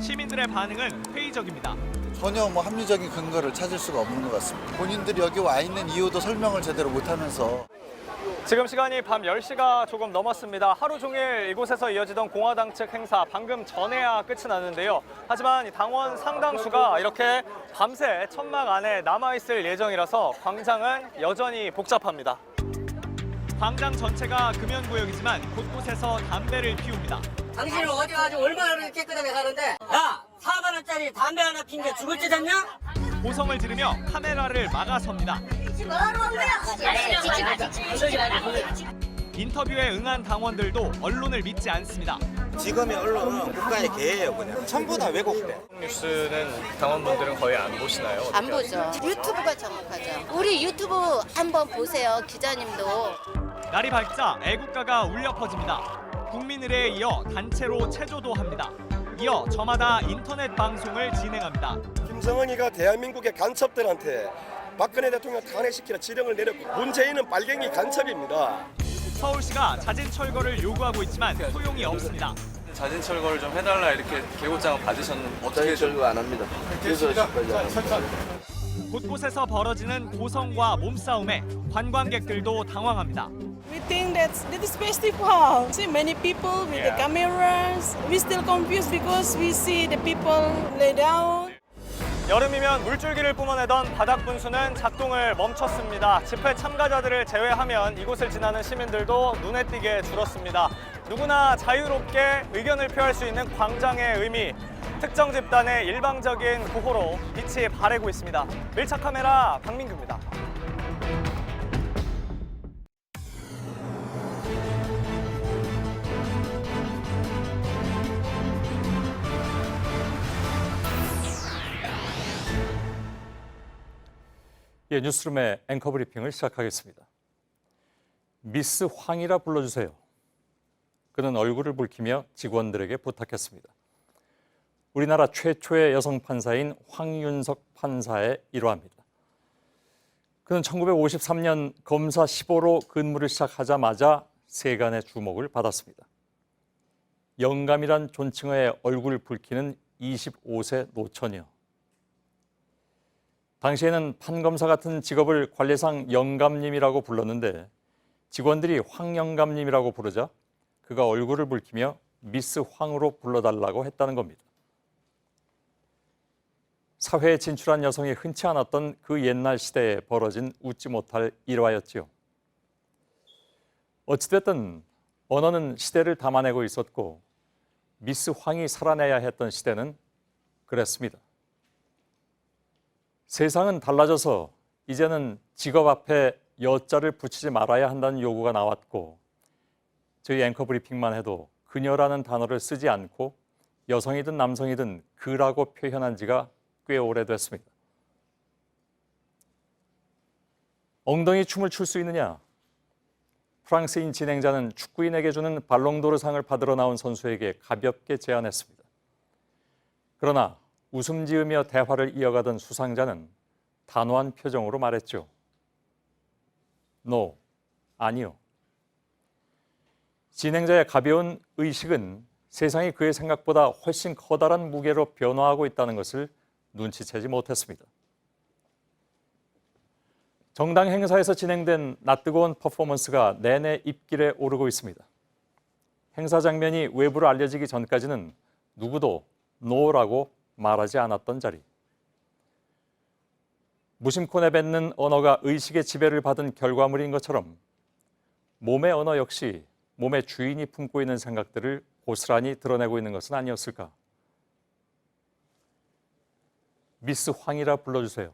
시민들의 반응은 회의적입니다. 전혀 합리적인 근거를 찾을 수가 없는 것 같습니다. 본인들이 여기 와 있는 이유도 설명을 제대로 못하면서. 지금 시간이 밤 10시가 조금 넘었습니다. 하루 종일 이곳에서 이어지던 공화당 측 행사 방금 전에야 끝이 났는데요. 하지만 당원 상당수가 이렇게 밤새 천막 안에 남아있을 예정이라서 광장은 여전히 복잡합니다. 광장 전체가 금연구역이지만 곳곳에서 담배를 피웁니다. 당신은 어디 가지고 얼마나 그렇게 깨끗하게 사는데 야 4만 원짜리 담배 하나 핀 게 죽을 듯 했냐? 고성을 지르며 카메라를 막아섭니다. 인터뷰에 응한 당원들도 언론을 믿지 않습니다. 지금의 언론은 국가의 개예요. 그냥 전부 다 왜곡돼. 뉴스는 당원분들은 거의 안 보시나요? 안 보죠. 유튜브가 정확하죠. 우리 유튜브 한번 보세요. 기자님도. 날이 밝자 애국가가 울려 퍼집니다. 국민의례에 이어 단체로 체조도 합니다. 이어 저마다 인터넷 방송을 진행합니다. 김정은이가 대한민국의 간첩들한테 박근혜 대통령 탄핵시키라 지령을 내렸고 문재인은 빨갱이 간첩입니다. 서울시가 자진 철거를 요구하고 있지만 소용이 없습니다. 자진 철거를 좀 해달라 이렇게 계고장을 받으셨는데 어떻게 철거 안 합니다. 그래서 곳곳에서 벌어지는 고성과 몸싸움에 관광객들도 당황합니다. We think that this is festival. See many people with the cameras. We still confused because we see the people lay down. 여름이면 물줄기를 뿜어내던 바닥 분수는 작동을 멈췄습니다. 집회 참가자들을 제외하면 이곳을 지나는 시민들도 눈에 띄게 줄었습니다. 누구나 자유롭게 의견을 표할 수 있는 광장의 의미, 특정 집단의 일방적인 구호로 빛이 바래고 있습니다. 밀착 카메라 박민규입니다. 예, 뉴스룸의 앵커 브리핑을 시작하겠습니다. 미스 황이라 불러주세요. 그는 얼굴을 붉히며 직원들에게 부탁했습니다. 우리나라 최초의 여성 판사인 황윤석 판사의 일화입니다. 그는 1953년 검사 15로 근무를 시작하자마자 세간의 주목을 받았습니다. 영감이란 존칭어에 얼굴 붉히는 25세 노처녀. 당시에는 판검사 같은 직업을 관례상 영감님이라고 불렀는데 직원들이 황영감님이라고 부르자 그가 얼굴을 붉히며 미스 황으로 불러달라고 했다는 겁니다. 사회에 진출한 여성이 흔치 않았던 그 옛날 시대에 벌어진 웃지 못할 일화였지요. 어찌됐든 언어는 시대를 담아내고 있었고 미스 황이 살아내야 했던 시대는 그랬습니다. 세상은 달라져서 이제는 직업 앞에 여자를 붙이지 말아야 한다는 요구가 나왔고 저희 앵커 브리핑만 해도 그녀라는 단어를 쓰지 않고 여성이든 남성이든 그라고 표현한 지가 꽤 오래됐습니다. 엉덩이 춤을 출 수 있느냐? 프랑스인 진행자는 축구인에게 주는 발롱도르상을 받으러 나온 선수에게 가볍게 제안했습니다. 그러나 웃음 지으며 대화를 이어가던 수상자는 단호한 표정으로 말했죠. No, 아니요. 진행자의 가벼운 의식은 세상이 그의 생각보다 훨씬 커다란 무게로 변화하고 있다는 것을 눈치채지 못했습니다. 정당 행사에서 진행된 낯뜨거운 퍼포먼스가 내내 입길에 오르고 있습니다. 행사 장면이 외부로 알려지기 전까지는 누구도 노라고 말하지 않았던 자리. 무심코 내뱉는 언어가 의식의 지배를 받은 결과물인 것처럼 몸의 언어 역시 몸의 주인이 품고 있는 생각들을 고스란히 드러내고 있는 것은 아니었을까. 미스 황이라 불러주세요.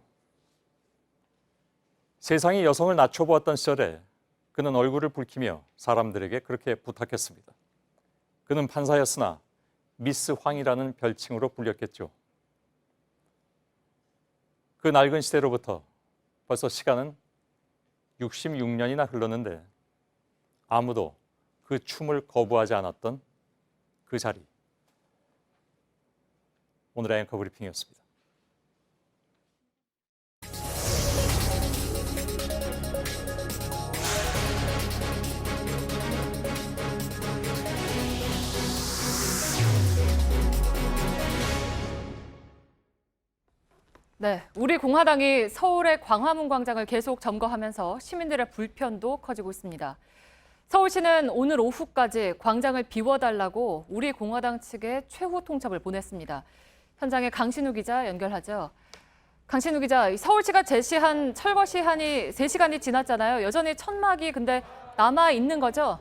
세상이 여성을 낮춰보았던 시절에 그는 얼굴을 붉히며 사람들에게 그렇게 부탁했습니다. 그는 판사였으나 미스 황이라는 별칭으로 불렸겠죠. 그 낡은 시대로부터 벌써 시간은 66년이나 흘렀는데 아무도 그 춤을 거부하지 않았던 그 자리. 오늘의 앵커 브리핑이었습니다. 네, 우리 공화당이 서울의 광화문 광장을 계속 점거하면서 시민들의 불편도 커지고 있습니다. 서울시는 오늘 오후까지 광장을 비워달라고 우리 공화당 측에 최후 통첩을 보냈습니다. 현장에 강신우 기자 연결하죠. 강신우 기자, 서울시가 제시한 철거 시한이 3시간이 지났잖아요. 여전히 천막이 근데 남아 있는 거죠?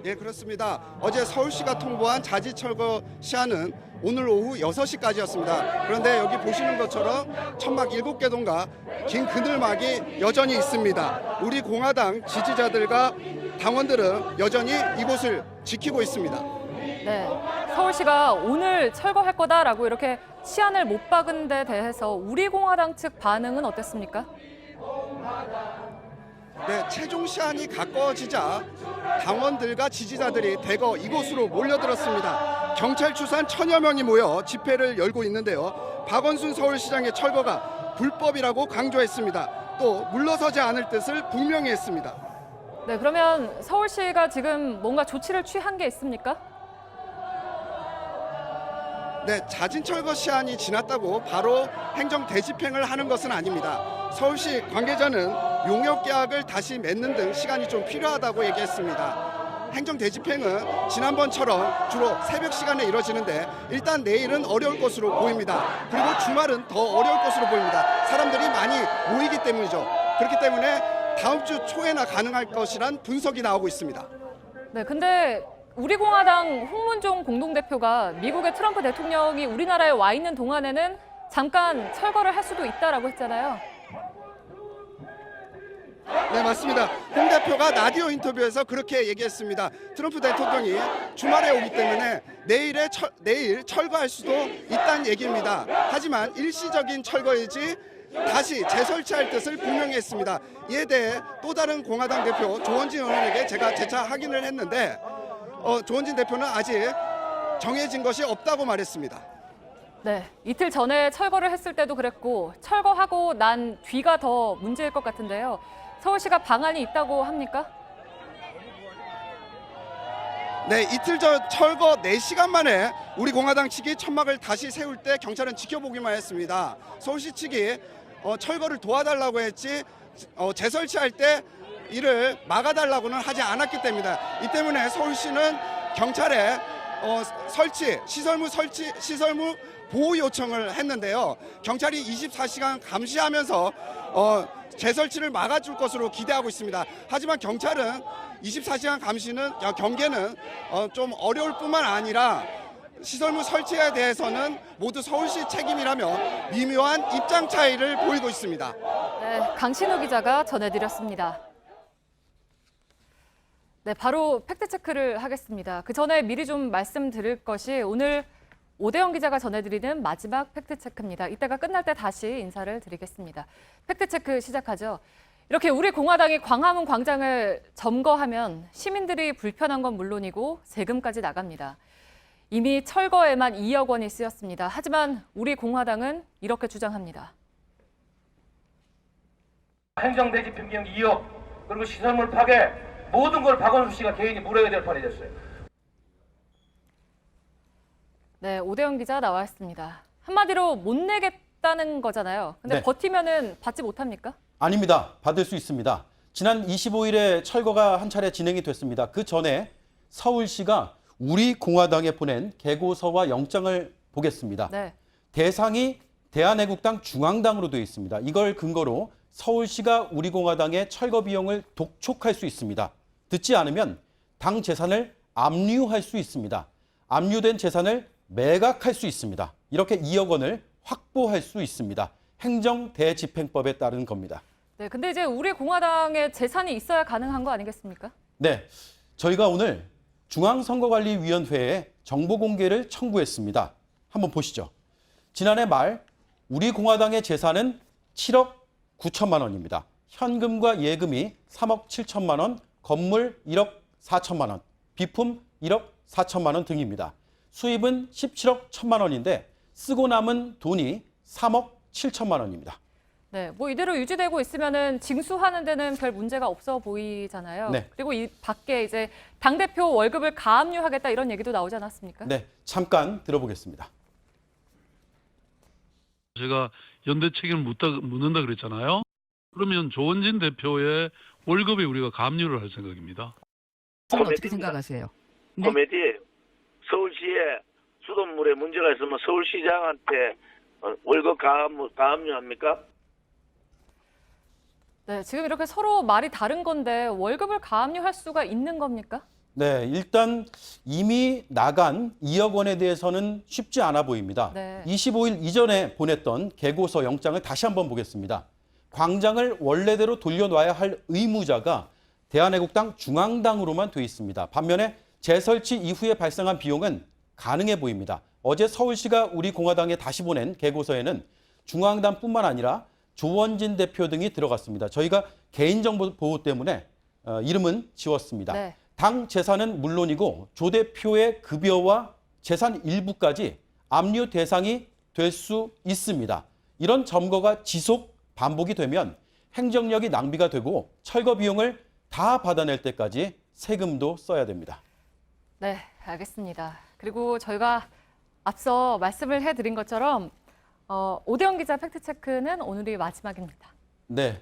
예, 그렇습니다. 어제 서울시가 통보한 자지 철거 시한은 오늘 오후 6시까지였습니다. 그런데 여기 보시는 것처럼 천막 7개 동과 긴 그늘막이 여전히 있습니다. 우리 공화당 지지자들과 당원들은 여전히 이곳을 지키고 있습니다. 네, 서울시가 오늘 철거할 거다라고 이렇게 시한을 못 박은 데 대해서 우리 공화당 측 반응은 어땠습니까? 네, 최종 시한이 가까워지자 당원들과 지지자들이 대거 이곳으로 몰려들었습니다. 경찰 추산 1000여 명이 모여 집회를 열고 있는데요. 박원순 서울시장의 철거가 불법이라고 강조했습니다. 또 물러서지 않을 뜻을 분명히 했습니다. 네, 그러면 서울시가 지금 뭔가 조치를 취한 게 있습니까? 네, 자진 철거 시한이 지났다고 바로 행정 대집행을 하는 것은 아닙니다. 서울시 관계자는 용역 계약을 다시 맺는 등 시간이 좀 필요하다고 얘기했습니다. 행정 대집행은 지난번처럼 주로 새벽 시간에 이뤄지는데 일단 내일은 어려울 것으로 보입니다. 그리고 주말은 더 어려울 것으로 보입니다. 사람들이 많이 모이기 때문이죠. 그렇기 때문에 다음 주 초에나 가능할 것이란 분석이 나오고 있습니다. 네, 근데 우리 공화당 홍문종 공동대표가 미국의 트럼프 대통령이 우리나라에 와 있는 동안에는 잠깐 철거를 할 수도 있다라고 했잖아요. 네, 맞습니다. 홍 대표가 라디오 인터뷰에서 그렇게 얘기했습니다. 트럼프 대통령이 주말에 오기 때문에 내일 철거할 수도 있다는 얘기입니다. 하지만 일시적인 철거이지 다시 재설치할 뜻을 분명히 했습니다. 이에 대해 또 다른 공화당 대표 조원진 의원에게 제가 재차 확인을 했는데 조원진 대표는 아직 정해진 것이 없다고 말했습니다. 네, 이틀 전에 철거를 했을 때도 그랬고 철거하고 난 뒤가 더 문제일 것 같은데요. 서울시가 방안이 있다고 합니까? 네, 이틀 전 철거 4시간 만에 우리 공화당 측이 천막을 다시 세울 때 경찰은 지켜보기만 했습니다. 서울시 측이 철거를 도와달라고 했지 재설치할 때 이를 막아달라고는 하지 않았기 때문입니다. 이 때문에 서울시는 경찰에 시설물 보호 요청을 했는데요. 경찰이 24시간 감시하면서 재설치를 막아줄 것으로 기대하고 있습니다. 하지만 경찰은 24시간 경계는 좀 어려울 뿐만 아니라 시설물 설치에 대해서는 모두 서울시 책임이라며 미묘한 입장 차이를 보이고 있습니다. 네, 강신우 기자가 전해드렸습니다. 네, 바로 팩트체크를 하겠습니다. 그 전에 미리 좀 말씀드릴 것이 오늘 오대영 기자가 전해드리는 마지막 팩트체크입니다. 이따가 끝날 때 다시 인사를 드리겠습니다. 팩트체크 시작하죠. 이렇게 우리 공화당이 광화문 광장을 점거하면 시민들이 불편한 건 물론이고 세금까지 나갑니다. 이미 철거에만 2억 원이 쓰였습니다. 하지만 우리 공화당은 이렇게 주장합니다. 행정대지 변경 2억 그리고 시설물 파괴 모든 걸 박원순 씨가 개인이 물어야 될 판이 됐어요. 네, 오대영 기자 나와 있습니다. 한마디로 못 내겠다는 거잖아요. 근데 네. 버티면은 받지 못합니까? 아닙니다. 받을 수 있습니다. 지난 25일에 철거가 한 차례 진행이 됐습니다. 그 전에 서울시가 우리공화당에 보낸 계고서와 영장을 보겠습니다. 네. 대상이 대한애국당 중앙당으로 되어 있습니다. 이걸 근거로 서울시가 우리공화당의 철거 비용을 독촉할 수 있습니다. 듣지 않으면 당 재산을 압류할 수 있습니다. 압류된 재산을 매각할 수 있습니다. 이렇게 2억 원을 확보할 수 있습니다. 행정대집행법에 따른 겁니다. 네, 근데 이제 우리 공화당에 재산이 있어야 가능한 거 아니겠습니까? 네, 저희가 오늘 중앙선거관리위원회에 정보 공개를 청구했습니다. 한번 보시죠. 지난해 말 우리 공화당의 재산은 7억 9천만 원입니다. 현금과 예금이 3억 7천만 원, 건물 1억 4천만 원, 비품 1억 4천만 원 등입니다. 수입은 17억 1천만 원인데 쓰고 남은 돈이 3억 7천만 원입니다. 네, 뭐 이대로 유지되고 있으면은 징수하는 데는 별 문제가 없어 보이잖아요. 네. 그리고 이 밖에 이제 당대표 월급을 가압류하겠다 이런 얘기도 나오지 않았습니까? 네, 잠깐 들어보겠습니다. 제가 연대 책임을 묻는다 그랬잖아요. 그러면 조원진 대표의 월급에 우리가 가압류를 할 생각입니다. 어떻게 생각하세요? 네? 코미디예요. 서울시에 수돗물에 문제가 있으면 서울시장한테 월급 가압류합니까? 네, 지금 이렇게 서로 말이 다른 건데 월급을 가압류할 수가 있는 겁니까? 네, 일단 이미 나간 2억 원에 대해서는 쉽지 않아 보입니다. 네. 25일 이전에 보냈던 계고서 영장을 다시 한번 보겠습니다. 광장을 원래대로 돌려놔야 할 의무자가 대한애국당 중앙당으로만 돼 있습니다. 반면에 재설치 이후에 발생한 비용은 가능해 보입니다. 어제 서울시가 우리 공화당에 다시 보낸 계고서에는 중앙당뿐만 아니라 조원진 대표 등이 들어갔습니다. 저희가 개인정보 보호 때문에 이름은 지웠습니다. 네. 당 재산은 물론이고 조 대표의 급여와 재산 일부까지 압류 대상이 될 수 있습니다. 이런 점거가 지속 반복이 되면 행정력이 낭비가 되고 철거 비용을 다 받아낼 때까지 세금도 써야 됩니다. 네, 알겠습니다. 그리고 저희가 앞서 말씀을 해드린 것처럼 오대영 기자 팩트체크는 오늘이 마지막입니다. 네,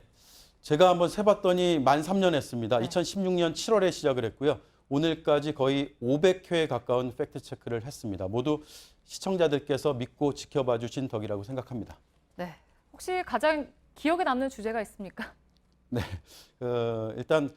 제가 한번 세봤더니 만 3년 했습니다. 2016년 7월에 시작을 했고요. 오늘까지 거의 500회에 가까운 팩트체크를 했습니다. 모두 시청자들께서 믿고 지켜봐 주신 덕이라고 생각합니다. 네, 혹시 가장 기억에 남는 주제가 있습니까? 네, 일단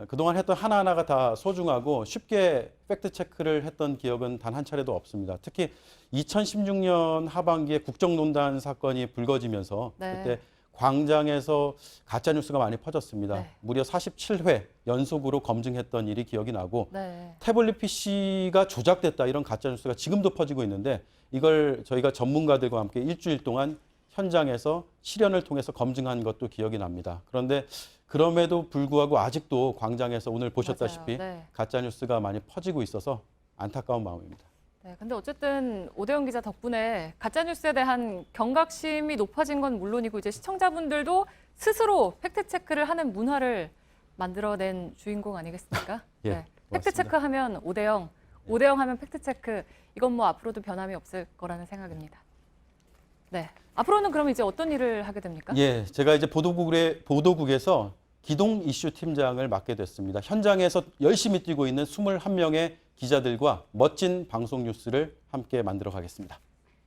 그동안 했던 하나하나가 다 소중하고 쉽게 팩트체크를 했던 기억은 단 한 차례도 없습니다. 특히 2016년 하반기에 국정농단 사건이 불거지면서 네. 그때 광장에서 가짜뉴스가 많이 퍼졌습니다. 네. 무려 47회 연속으로 검증했던 일이 기억이 나고 네. 태블릿 PC가 조작됐다 이런 가짜뉴스가 지금도 퍼지고 있는데 이걸 저희가 전문가들과 함께 일주일 동안 현장에서 실현을 통해서 검증한 것도 기억이 납니다. 그런데 그럼에도 불구하고 아직도 광장에서 오늘 보셨다시피 네. 가짜뉴스가 많이 퍼지고 있어서 안타까운 마음입니다. 네, 근데 어쨌든 오대영 기자 덕분에 가짜뉴스에 대한 경각심이 높아진 건 물론이고 이제 시청자분들도 스스로 팩트체크를 하는 문화를 만들어낸 주인공 아니겠습니까? 예, 네. 팩트체크하면 오대영, 오대영 하면 팩트체크 이건 뭐 앞으로도 변함이 없을 거라는 생각입니다. 네, 앞으로는 그럼 이제 어떤 일을 하게 됩니까? 예, 제가 이제 보도국에서 기동 이슈 팀장을 맡게 됐습니다. 현장에서 열심히 뛰고 있는 21명의 기자들과 멋진 방송 뉴스를 함께 만들어 가겠습니다.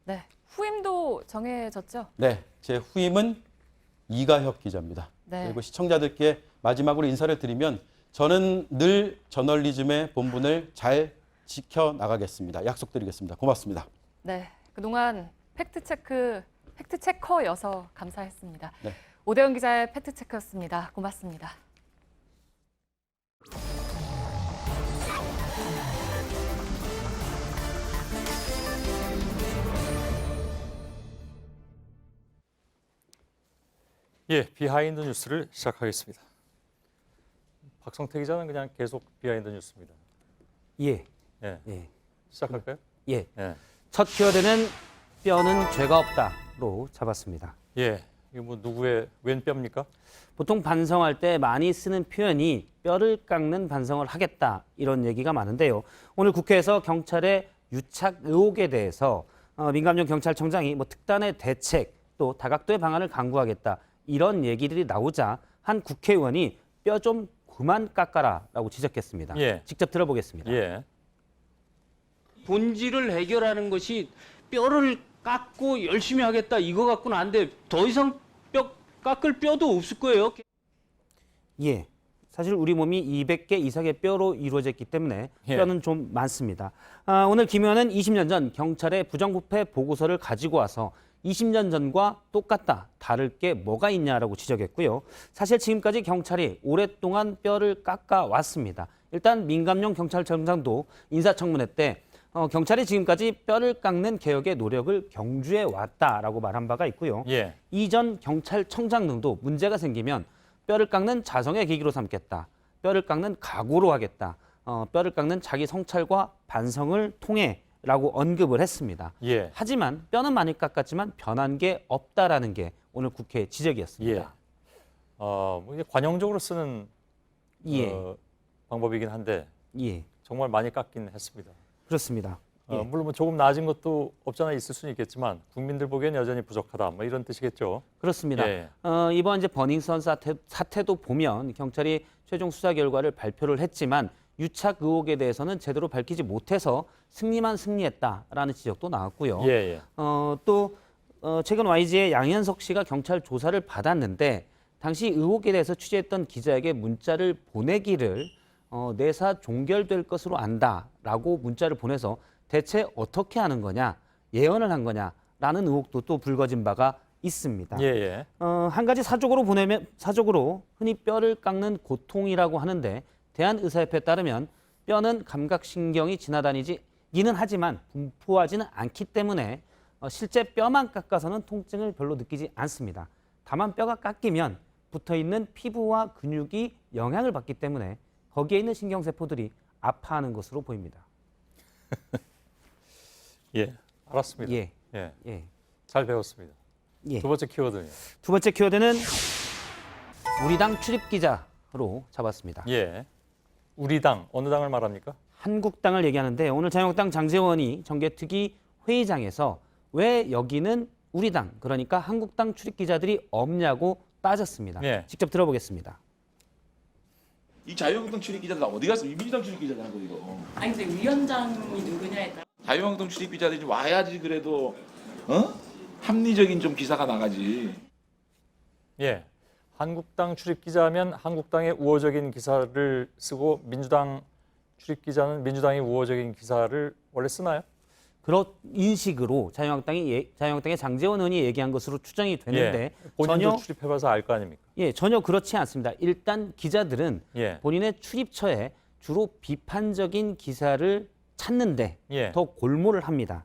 네, 후임도 정해졌죠? 네, 제 후임은 이가혁 기자입니다. 네. 그리고 시청자들께 마지막으로 인사를 드리면 저는 늘 저널리즘의 본분을 잘 지켜나가겠습니다. 약속드리겠습니다. 고맙습니다. 네, 그동안 팩트체커여서 감사했습니다. 네. 오대영 기자의 팩트체크였습니다. 고맙습니다. 예, 비하인드 뉴스를 시작하겠습니다. 박성태 기자는 그냥 계속 비하인드 뉴스입니다. 예. 예. 예. 시작할까요? 예. 예. 첫 키워드는 뼈는 죄가 없다로 잡았습니다. 예. 이거 뭐 누구의 웬 뼈입니까? 보통 반성할 때 많이 쓰는 표현이 뼈를 깎는 반성을 하겠다 이런 얘기가 많은데요. 오늘 국회에서 경찰의 유착 의혹에 대해서 민감용 경찰청장이 뭐 특단의 대책 또 다각도의 방안을 강구하겠다 이런 얘기들이 나오자 한 국회의원이 뼈 좀 그만 깎아라라고 지적했습니다. 예. 직접 들어보겠습니다. 예. 본질을 해결하는 것이 뼈를 깎고 열심히 하겠다 이거 갖고는 안 돼. 더 이상 뼈 깎을 뼈도 없을 거예요. 예. 사실 우리 몸이 200개 이상의 뼈로 이루어져 있기 때문에 예. 뼈는 좀 많습니다. 오늘 김 의원은 20년 전 경찰의 부정부패 보고서를 가지고 와서 20년 전과 똑같다, 다를 게 뭐가 있냐라고 지적했고요. 사실 지금까지 경찰이 오랫동안 뼈를 깎아왔습니다. 일단 민감용 경찰청장도 인사청문회 때 경찰이 지금까지 뼈를 깎는 개혁의 노력을 경주해 왔다라고 말한 바가 있고요. 예. 이전 경찰청장 등도 문제가 생기면 뼈를 깎는 자성의 계기로 삼겠다. 뼈를 깎는 각오로 하겠다. 뼈를 깎는 자기 성찰과 반성을 통해라고 언급을 했습니다. 예. 하지만 뼈는 많이 깎았지만 변한 게 없다라는 게 오늘 국회 지적이었습니다. 예. 뭐 이게 관용적으로 쓰는 예. 방법이긴 한데 예. 정말 많이 깎긴 했습니다. 그렇습니다. 예. 물론 뭐 조금 나아진 것도 없잖아 있을 수는 있겠지만 국민들 보기엔 여전히 부족하다. 뭐 이런 뜻이겠죠. 그렇습니다. 예. 이번 이제 버닝썬 사태도 보면 경찰이 최종 수사 결과를 발표를 했지만 유착 의혹에 대해서는 제대로 밝히지 못해서 승리만 승리했다라는 지적도 나왔고요. 예, 예. 또 최근 YG의 양현석 씨가 경찰 조사를 받았는데 당시 의혹에 대해서 취재했던 기자에게 문자를 보내기를 내사 종결될 것으로 안다라고 문자를 보내서 대체 어떻게 하는 거냐, 예언을 한 거냐라는 의혹도 또 불거진 바가 있습니다. 예, 예. 한 가지 사적으로 흔히 뼈를 깎는 고통이라고 하는데 대한의사협회에 따르면 뼈는 감각신경이 지나다니기는 하지만 분포하지는 않기 때문에 실제 뼈만 깎아서는 통증을 별로 느끼지 않습니다. 다만 뼈가 깎이면 붙어있는 피부와 근육이 영향을 받기 때문에 거기에 있는 신경세포들이 아파하는 것으로 보입니다. 예, 알았습니다. 예. 예. 예. 잘 배웠습니다. 예. 두 번째 키워드는요. 두 번째 키워드는 우리 당 출입 기자로 잡았습니다. 예. 우리 당, 어느 당을 말합니까? 한국당을 얘기하는데 오늘 자유한국당 장제원이 정개특위 회의장에서 왜 여기는 우리 당, 그러니까 한국당 출입 기자들이 없냐고 따졌습니다. 예. 직접 들어보겠습니다. 이 자유한국당 출입 기자들 어디 갔어? 민주당 출입 기자들 하고 이거. 아니 근데 위원장이 누구냐에 따라 자유한국당 출입 기자들이 좀 와야지 그래도 합리적인 좀 기사가 나가지. 예. 한국당 출입 기자면 한국당의 우호적인 기사를 쓰고 민주당 출입 기자는 민주당의 우호적인 기사를 원래 쓰나요? 그런 인식으로 자유한국당의 장제원 의원이 얘기한 것으로 추정이 되는데 예. 본인도 전혀 출입해봐서 알 거 아닙니까? 예, 전혀 그렇지 않습니다. 일단 기자들은 예. 본인의 출입처에 주로 비판적인 기사를 찾는데 예. 더 골몰을 합니다.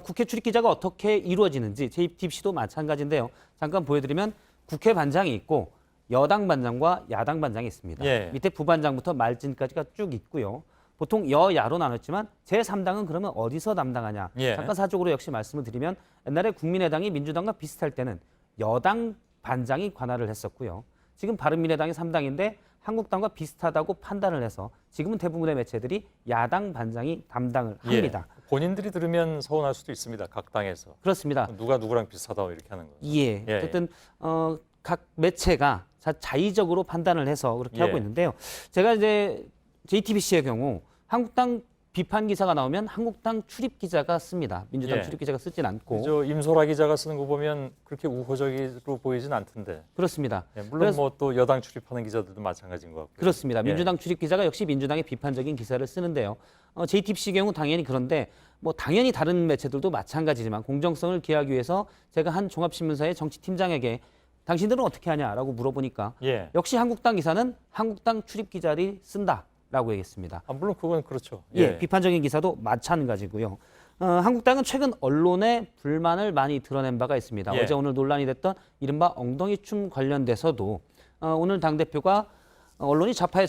국회 출입 기자가 어떻게 이루어지는지 JTBC도 마찬가지인데요. 잠깐 보여드리면 국회 반장이 있고 여당 반장과 야당 반장이 있습니다. 예. 밑에 부반장부터 말진까지가 쭉 있고요. 보통 여야로 나눴지만 제3당은 그러면 어디서 담당하냐. 예. 잠깐 사적으로 역시 말씀을 드리면 옛날에 국민의당이 민주당과 비슷할 때는 여당 반장이 관할을 했었고요. 지금 바른미래당이 3당인데 한국당과 비슷하다고 판단을 해서 지금은 대부분의 매체들이 야당 반장이 담당을 합니다. 예. 본인들이 들으면 서운할 수도 있습니다. 각 당에서. 그렇습니다. 누가 누구랑 비슷하다 이렇게 하는 거죠. 예. 예. 어쨌든 각 매체가 자의적으로 판단을 해서 그렇게 예. 하고 있는데요. 제가 이제 JTBC의 경우 한국당 비판 기사가 나오면 한국당 출입 기자가 씁니다. 민주당 예. 출입 기자가 쓰진 않고. 저 임소라 기자가 쓰는 거 보면 그렇게 우호적으로 보이진 않던데. 그렇습니다. 예, 물론 뭐 또 여당 출입하는 기자들도 마찬가지인 것 같고요. 그렇습니다. 예. 민주당 출입 기자가 역시 민주당의 비판적인 기사를 쓰는데요. JTBC 경우 당연히 그런데 뭐 당연히 다른 매체들도 마찬가지지만 공정성을 기하기 위해서 제가 한 종합신문사의 정치팀장에게 당신들은 어떻게 하냐라고 물어보니까 예. 역시 한국당 기사는 한국당 출입 기자들이 쓴다라고 얘기했습니다. 물론 그건 그렇죠. 예, 비판적인 기사도 마찬가지고요. 한국당은 최근 언론에 불만을 많이 드러낸 바가 있습니다. 예. 어제 오늘 논란이 됐던 이른바 엉덩이춤 관련돼서도 오늘 당대표가 언론이 좌파에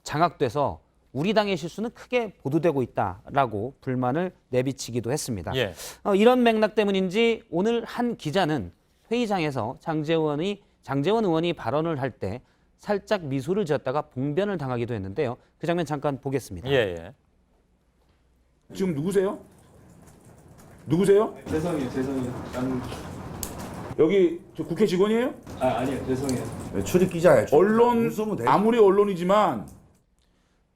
장악돼서 우리 당의 실수는 크게 보도되고 있다라고 불만을 내비치기도 했습니다. 예. 이런 맥락 때문인지 오늘 한 기자는 회의장에서 장제원 의원이 발언을 할 때 살짝 미소를 지었다가 봉변을 당하기도 했는데요. 그 장면 잠깐 보겠습니다. 예, 예. 지금 누구세요? 누구세요? 대성이요. 여기 저 국회 직원이에요? 아니요. 대성이요. 출입 기자예요. 언론 아무리 언론이지만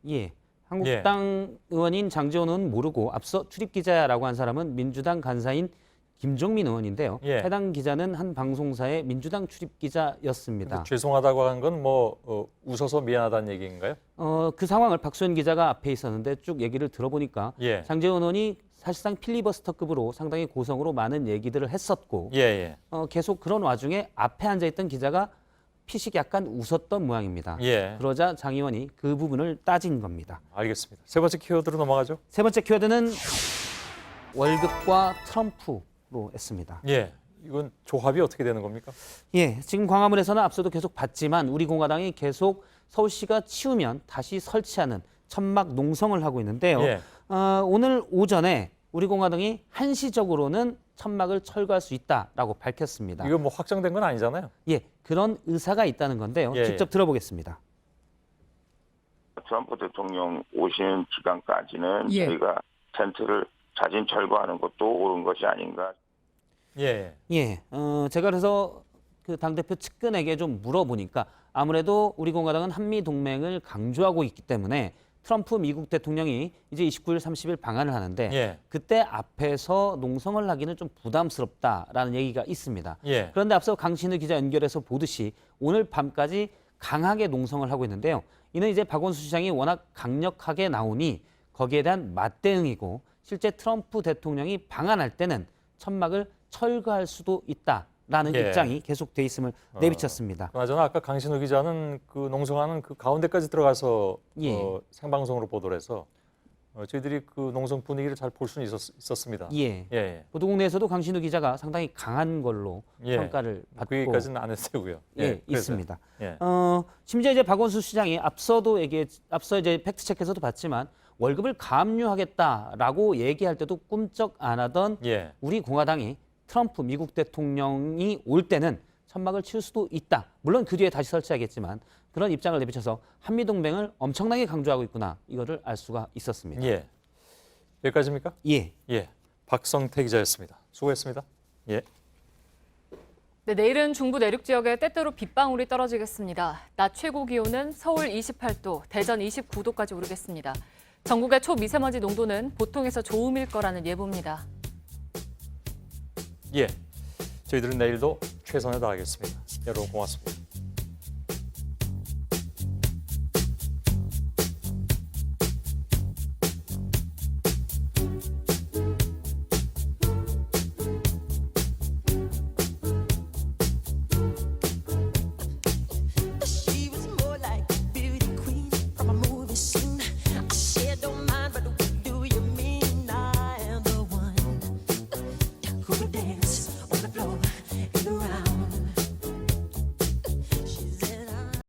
예. 한국당 의원인 장제원 의원은 모르고 앞서 출입 기자라고 한 사람은 민주당 간사인 김종민 의원인데요. 예. 해당 기자는 한 방송사의 민주당 출입 기자였습니다. 죄송하다고 한 건 뭐 웃어서 미안하다는 얘기인가요? 그 상황을 박수현 기자가 앞에 있었는데 쭉 얘기를 들어보니까 예. 장제원 의원이 사실상 필리버스터급으로 상당히 고성으로 많은 얘기들을 했었고 예. 계속 그런 와중에 앞에 앉아있던 기자가 피식 약간 웃었던 모양입니다. 예. 그러자 장 의원이 그 부분을 따진 겁니다. 알겠습니다. 세 번째 키워드로 넘어가죠. 세 번째 키워드는 월급과 트럼프로 했습니다. 예. 이건 조합이 어떻게 되는 겁니까? 예, 지금 광화문에서는 앞서도 계속 봤지만 우리 공화당이 계속 서울시가 치우면 다시 설치하는 천막 농성을 하고 있는데요. 예. 오늘 오전에 우리 공화당이 한시적으로는 천막을 철거할 수 있다라고 밝혔습니다. 이거 뭐 확정된 건 아니잖아요. 예, 그런 의사가 있다는 건데요. 예, 직접 들어보겠습니다. 트럼프 대통령 오시는 기간까지는 예. 저희가 텐트를 자진 철거하는 것도 옳은 것이 아닌가. 예. 예, 제가 그래서 그 당대표 측근에게 좀 물어보니까 아무래도 우리 공화당은 한미 동맹을 강조하고 있기 때문에 트럼프 미국 대통령이 이제 29일, 30일 방한을 하는데 예. 그때 앞에서 농성을 하기는 좀 부담스럽다라는 얘기가 있습니다. 예. 그런데 앞서 강신우 기자 연결해서 보듯이 오늘 밤까지 강하게 농성을 하고 있는데요. 이는 이제 박원순 시장이 워낙 강력하게 나오니 거기에 대한 맞대응이고 실제 트럼프 대통령이 방한할 때는 천막을 철거할 수도 있다라는 예. 입장이 계속돼 있음을 내비쳤습니다. 그나저나 아까 강신우 기자는 그 농성하는 그 가운데까지 들어가서 예. 생방송으로 보도를 해서 저희들이 그 농성 분위기를 잘 볼 수는 있었습니다. 예. 예. 보도국내에서도 강신우 기자가 상당히 강한 걸로 예. 평가를 받고 그 얘기까지는 안 했고요. 예, 있습니다. 예. 심지어 이제 박원순 시장이 앞서 이제 팩트 체크에서도 봤지만 월급을 가압류하겠다라고 얘기할 때도 꿈쩍 안 하던 예. 우리 공화당이 트럼프 미국 대통령이 올 때는 천막을 칠 수도 있다. 물론 그 뒤에 다시 설치하겠지만 그런 입장을 내비쳐서 한미 동맹을 엄청나게 강조하고 있구나. 이거를 알 수가 있었습니다. 예. 여기까지입니까? 예. 예. 박성태 기자였습니다. 수고했습니다. 예. 네, 내일은 중부 내륙 지역에 때때로 빗방울이 떨어지겠습니다. 낮 최고 기온은 서울 28도, 대전 29도까지 오르겠습니다. 전국의 초미세먼지 농도는 보통에서 좋음일 거라는 예보입니다. 예. 저희들은 내일도 최선을 다하겠습니다. 여러분 고맙습니다.